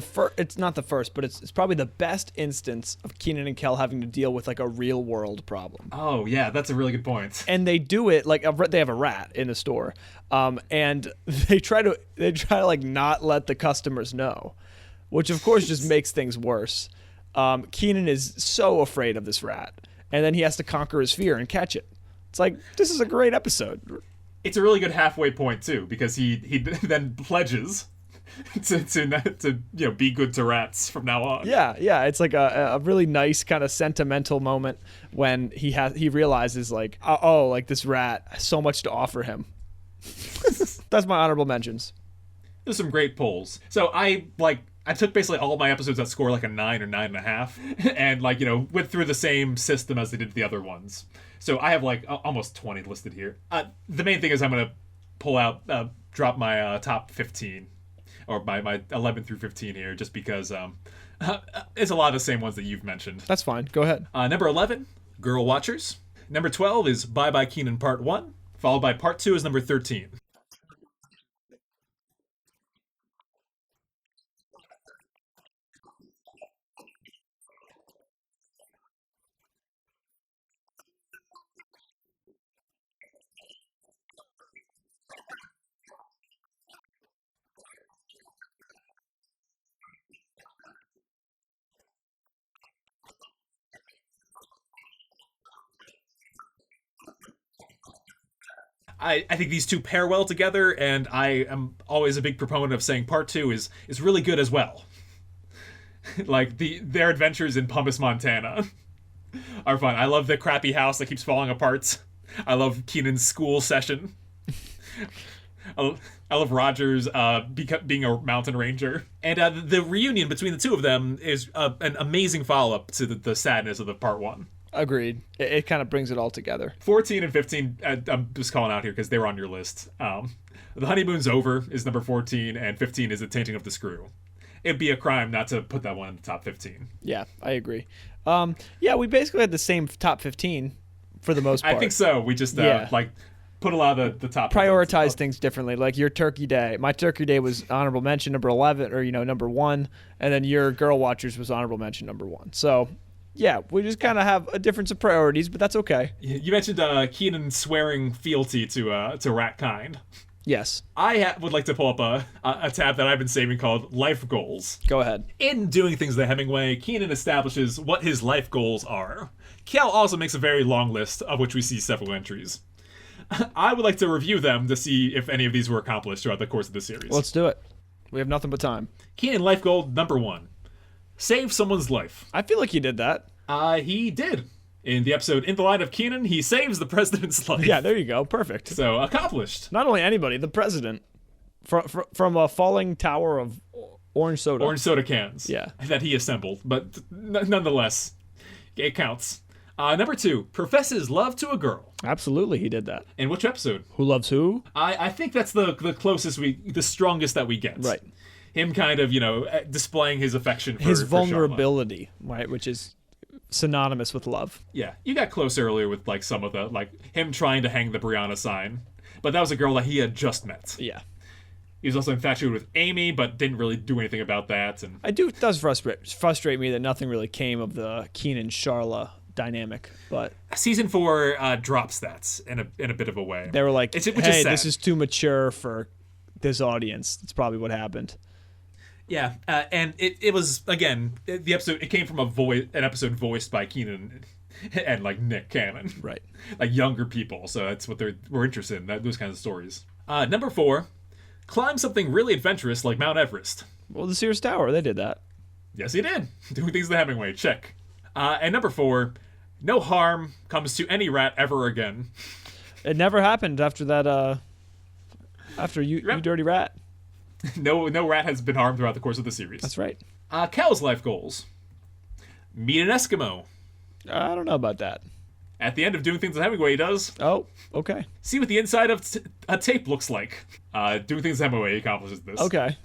not the first, but it's probably the best instance of Kenan and Kel having to deal with like a real world problem. Oh yeah, that's a really good point. And they do it like they have a rat in the store, and they try to like not let the customers know, which of course just makes things worse. Kenan is so afraid of this rat, and then he has to conquer his fear and catch it. It's like, this is a great episode. It's a really good halfway point too, because he then pledges to be good to rats from now on. Yeah, it's like a really nice kind of sentimental moment when he realizes like, oh, like this rat has so much to offer him. That's my honorable mentions. There's some great polls. So I took basically all of my episodes that score like a 9 or 9.5, and went through the same system as they did the other ones. So I have like almost 20 listed here. The main thing is I'm gonna pull out, drop my top 15, or my 11 through 15 here, just because it's a lot of the same ones that you've mentioned. That's fine. Go ahead. Number 11, Girl Watchers. Number 12 is Bye Bye Kenan Part 1, followed by Part 2 is number 13. I think these two pair well together, and I am always a big proponent of saying Part 2 is really good as well. Like their adventures in Pumice, Montana are fun. I love the crappy house that keeps falling apart. I love Kenan's school session. I love Rogers being a mountain ranger. And the reunion between the two of them is an amazing follow-up to the sadness of the Part 1. Agreed. It kind of brings it all together. 14 and 15, I'm just calling out here because they were on your list. The Honeymoon's Over is number 14, and 15 is The Tainting of the Screw. It'd be a crime not to put that one in the top 15. Yeah, I agree. Yeah, we basically had the same top 15 for the most part. I think so. We just put a lot of the top. Prioritize things differently. Like your Turkey Day. My Turkey Day was honorable mention number 11, or number 1, and then your Girl Watchers was honorable mention number 1. So yeah, we just kind of have a difference of priorities, but that's okay. You mentioned Kenan swearing fealty to rat kind. Yes. I would like to pull up a tab that I've been saving called Life Goals. Go ahead. In Doing Things the Hemingway, Kenan establishes what his life goals are. Kel also makes a very long list, of which we see several entries. I would like to review them to see if any of these were accomplished throughout the course of the series. Let's do it. We have nothing but time. Kenan life goal number 1. Save someone's life. I feel like he did that. He did. In the episode In the Line of Kenan, he saves the president's life. Yeah, there you go. Perfect. So, accomplished. Not only anybody, the president. From a falling tower of orange soda. Orange soda cans. Yeah. That he assembled. But nonetheless, it counts. Number 2, professes love to a girl. Absolutely, he did that. In which episode? Who Loves Who? I think that's the closest the strongest that we get. Right. Him kind of, displaying his affection for his vulnerability, right, which is synonymous with love. Yeah, you got close earlier with some of the him trying to hang the Brianna sign, but that was a girl that he had just met. Yeah. He was also infatuated with Amy, but didn't really do anything about that. And it does frustrate me that nothing really came of the Kenan Charla dynamic, but season 4 drops that in a bit of a way. They were like, which hey, is sad. This is too mature for this audience. That's probably what happened. Yeah, and it was, again, the episode, it came from an episode voiced by Kenan, and like Nick Cannon. Right. Like younger people. So that's what we're interested in, those kinds of stories. Number 4, climb something really adventurous like Mount Everest. Well, the Sears Tower, they did that. Yes, he did. Doing things the Hemingway. Check. And number 4, no harm comes to any rat ever again. It never happened after that. After you dirty rat. No rat has been harmed throughout the course of the series. That's right. Kel's life goals. Meet an Eskimo. I don't know about that. At the end of Doing Things the Hemingway, he does. Oh, okay. See what the inside of a tape looks like. Doing Things the Hemingway accomplishes this. Okay.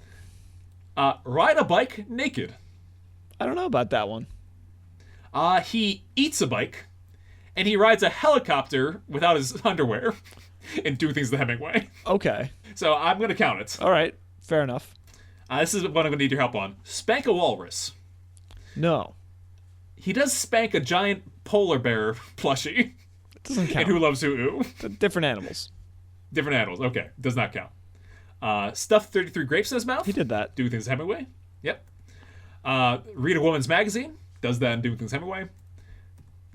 Ride a bike naked. I don't know about that one. He eats a bike, and he rides a helicopter without his underwear in Doing Things the Hemingway. Okay. So I'm going to count it. All right. Fair enough. This is what I'm going to need your help on. Spank a walrus. No. He does spank a giant polar bear plushie. It doesn't count. And Who Loves Who? Different animals. Different animals. Okay. Does not count. Stuff 33 grapes in his mouth. He did that. Doing Things Hemingway. Yep. Read a woman's magazine. Does that in Doing Things Hemingway.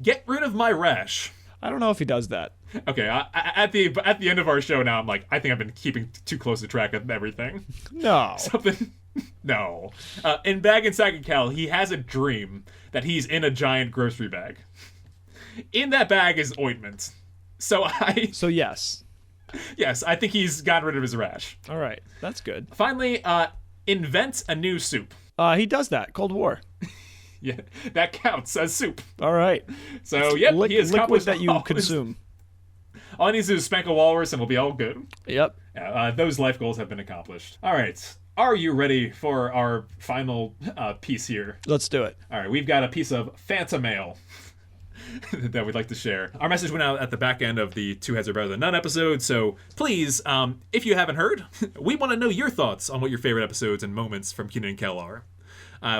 Get rid of my rash. I don't know if he does that. Okay, at the end of our show now, I'm like, I think I've been keeping too close to track of everything. No. Something. No. In Bag and Sack and Kel, he has a dream that he's in a giant grocery bag. In that bag is ointment. So yes. Yes, I think he's gotten rid of his rash. All right, that's good. Finally, invent a new soup. He does that. Cold War. Yeah, that counts as soup. All right. So, yep, he has liquid accomplished that you consume. All he needs to do is spank a walrus and we'll be all good. Yep. Those life goals have been accomplished. All right. Are you ready for our final piece here? Let's do it. All right. We've got a piece of Phantom Mail that we'd like to share. Our message went out at the back end of the Two Heads Are Better Than None episode. So please, if you haven't heard, we want to know your thoughts on what your favorite episodes and moments from Kenan and Kel are.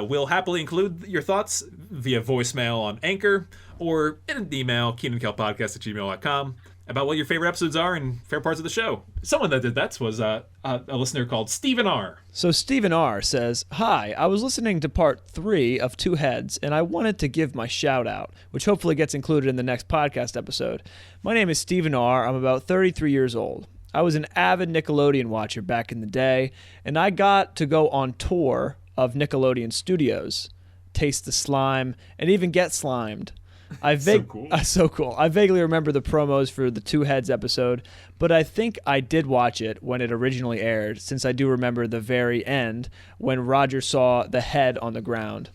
We'll happily include your thoughts via voicemail on Anchor or in an email, KenanKelPodcast@gmail.com, about what your favorite episodes are and favorite parts of the show. Someone that did that was a listener called Stephen R. So Stephen R. says, "Hi, I was listening to part 3 of Two Heads, and I wanted to give my shout out, which hopefully gets included in the next podcast episode. My name is Stephen R. I'm about 33 years old. I was an avid Nickelodeon watcher back in the day, and I got to go on tour of Nickelodeon Studios, taste the slime, and even get slimed. So cool. I vaguely remember the promos for the Two Heads episode, but I think I did watch it when it originally aired, since I do remember the very end when Roger saw the head on the ground.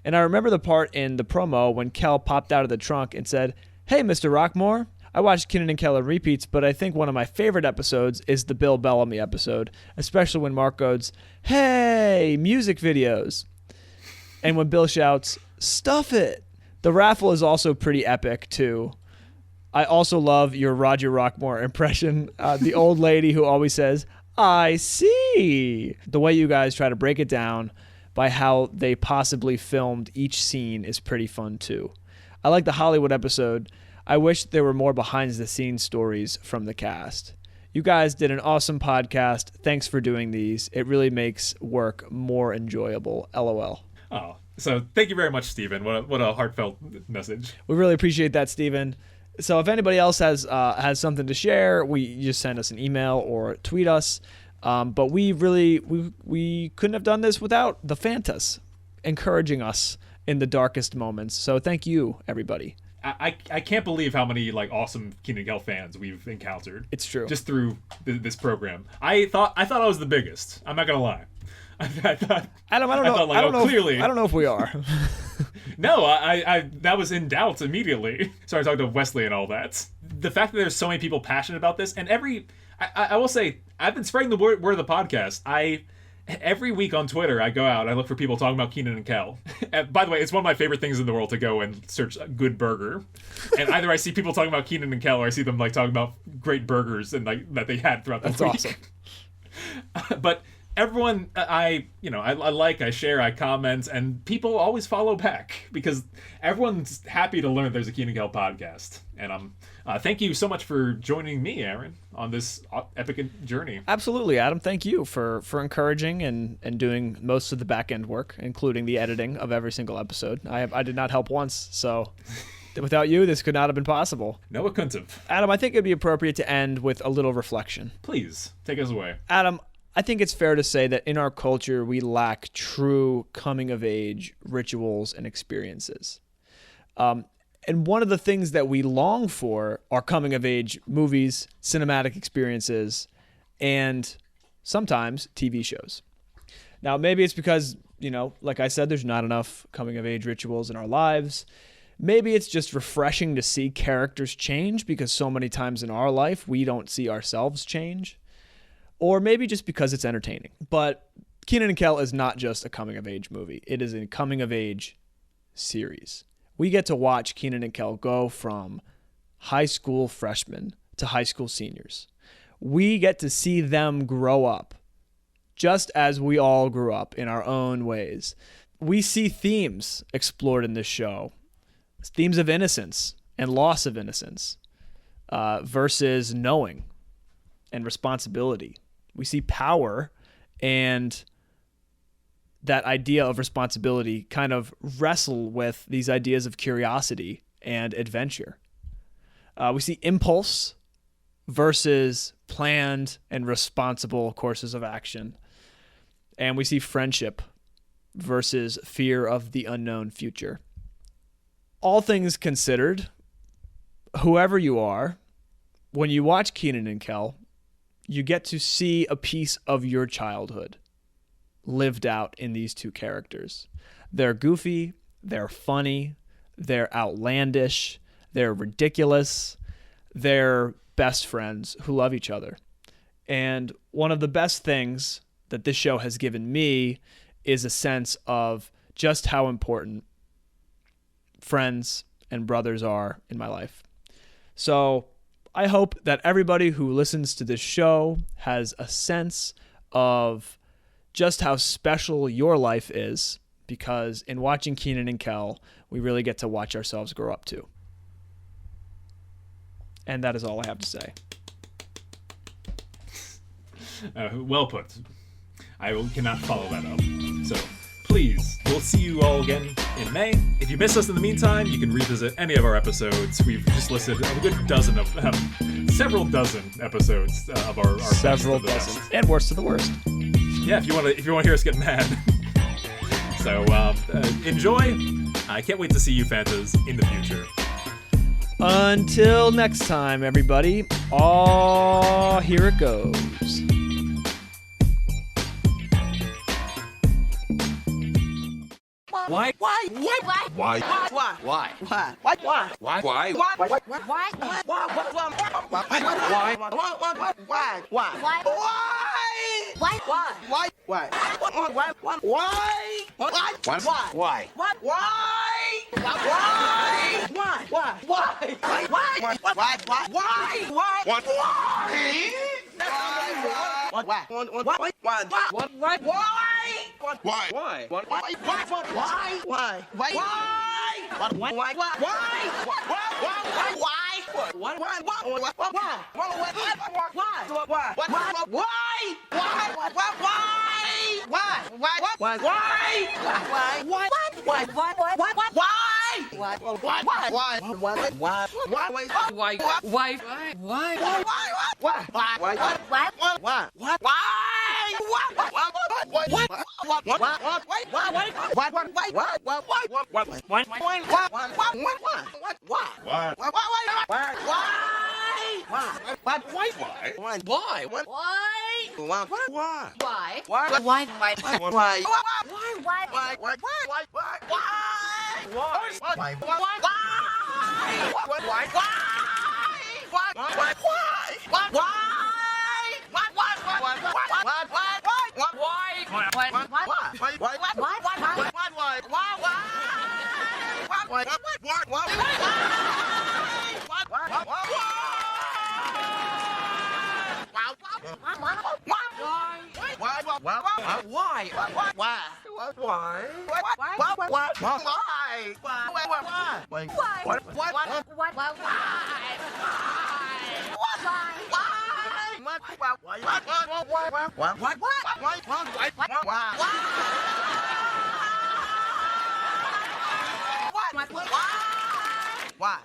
And I remember the part in the promo when Kel popped out of the trunk and said, 'Hey, Mr. Rockmore.' I watched Kenan and Kel in repeats, but I think one of my favorite episodes is the Bill Bellamy episode, especially when Mark goes, 'Hey, music videos.' And when Bill shouts, 'Stuff it.' The raffle is also pretty epic, too. I also love your Roger Rockmore impression. The old lady who always says, 'I see.' The way you guys try to break it down by how they possibly filmed each scene is pretty fun, too. I like the Hollywood episode. I wish there were more behind-the-scenes stories from the cast. You guys did an awesome podcast. Thanks for doing these. It really makes work more enjoyable. LOL." Oh, so thank you very much, Stephen. What a heartfelt message. We really appreciate that, Stephen. So if anybody else has something to share, you just send us an email or tweet us. But we couldn't have done this without the Fantas encouraging us in the darkest moments. So thank you, everybody. I can't believe how many awesome Kenan Kel fans we've encountered. It's true. Just through this program. I thought I was the biggest. I'm not gonna lie. I thought Adam, I don't know. Clearly, I don't know if we are. No, I that was in doubt immediately. Started talking to Wesley and all that. The fact that there's so many people passionate about this, and I will say, I've been spreading the word of the podcast. Every week on Twitter, I go out, I look for people talking about Kenan and Kel. And by the way, it's one of my favorite things in the world to go and search a good burger. And either I see people talking about Kenan and Kel, or I see them talking about great burgers and that they had throughout the week. That's awesome. But everyone, I share, I comment, and people always follow back because everyone's happy to learn there's a Kenan Kel podcast. And thank you so much for joining me, Aaron, on this epic journey. Absolutely, Adam. Thank you for encouraging and doing most of the back end work, including the editing of every single episode. I did not help once, so Without you, this could not have been possible. No, it couldn't have. Adam, I think it'd be appropriate to end with a little reflection. Please, take us away. Adam, I think it's fair to say that in our culture, we lack true coming-of-age rituals and experiences. And one of the things that we long for are coming-of-age movies, cinematic experiences, and sometimes TV shows. Now, maybe it's because, like I said, there's not enough coming-of-age rituals in our lives. Maybe it's just refreshing to see characters change because so many times in our life, we don't see ourselves change. Or maybe just because it's entertaining. But Kenan Kel is not just a coming-of-age movie. It is a coming-of-age series. We get to watch Kenan Kel go from high school freshmen to high school seniors. We get to see them grow up, just as we all grew up in our own ways. We see themes explored in this show. Themes of innocence and loss of innocence versus knowing and responsibility. We see power and that idea of responsibility kind of wrestle with these ideas of curiosity and adventure. We see impulse versus planned and responsible courses of action. And we see friendship versus fear of the unknown future. All things considered, whoever you are, when you watch Kenan Kel, you get to see a piece of your childhood lived out in these two characters. They're goofy, they're funny, they're outlandish, they're ridiculous, they're best friends who love each other. And one of the best things that this show has given me is a sense of just how important friends and brothers are in my life. So I hope that everybody who listens to this show has a sense of just how special your life is, because in watching Kenan Kel, we really get to watch ourselves grow up too. And that is all I have to say. Well put. Cannot follow that up. So please, we'll see you all again in May. If you missed us in the meantime, you can revisit any of our episodes. We've just listed a good dozen of several dozen episodes of our several best dozen and worst of the worst. Yeah, if you want to hear us get mad. So enjoy. I can't wait to see you Fantas in the future. Until next time, everybody. Here it goes. Why? Why? Why? Why? Why? Why? Why? Why? Why? Why? Why? Why? Why?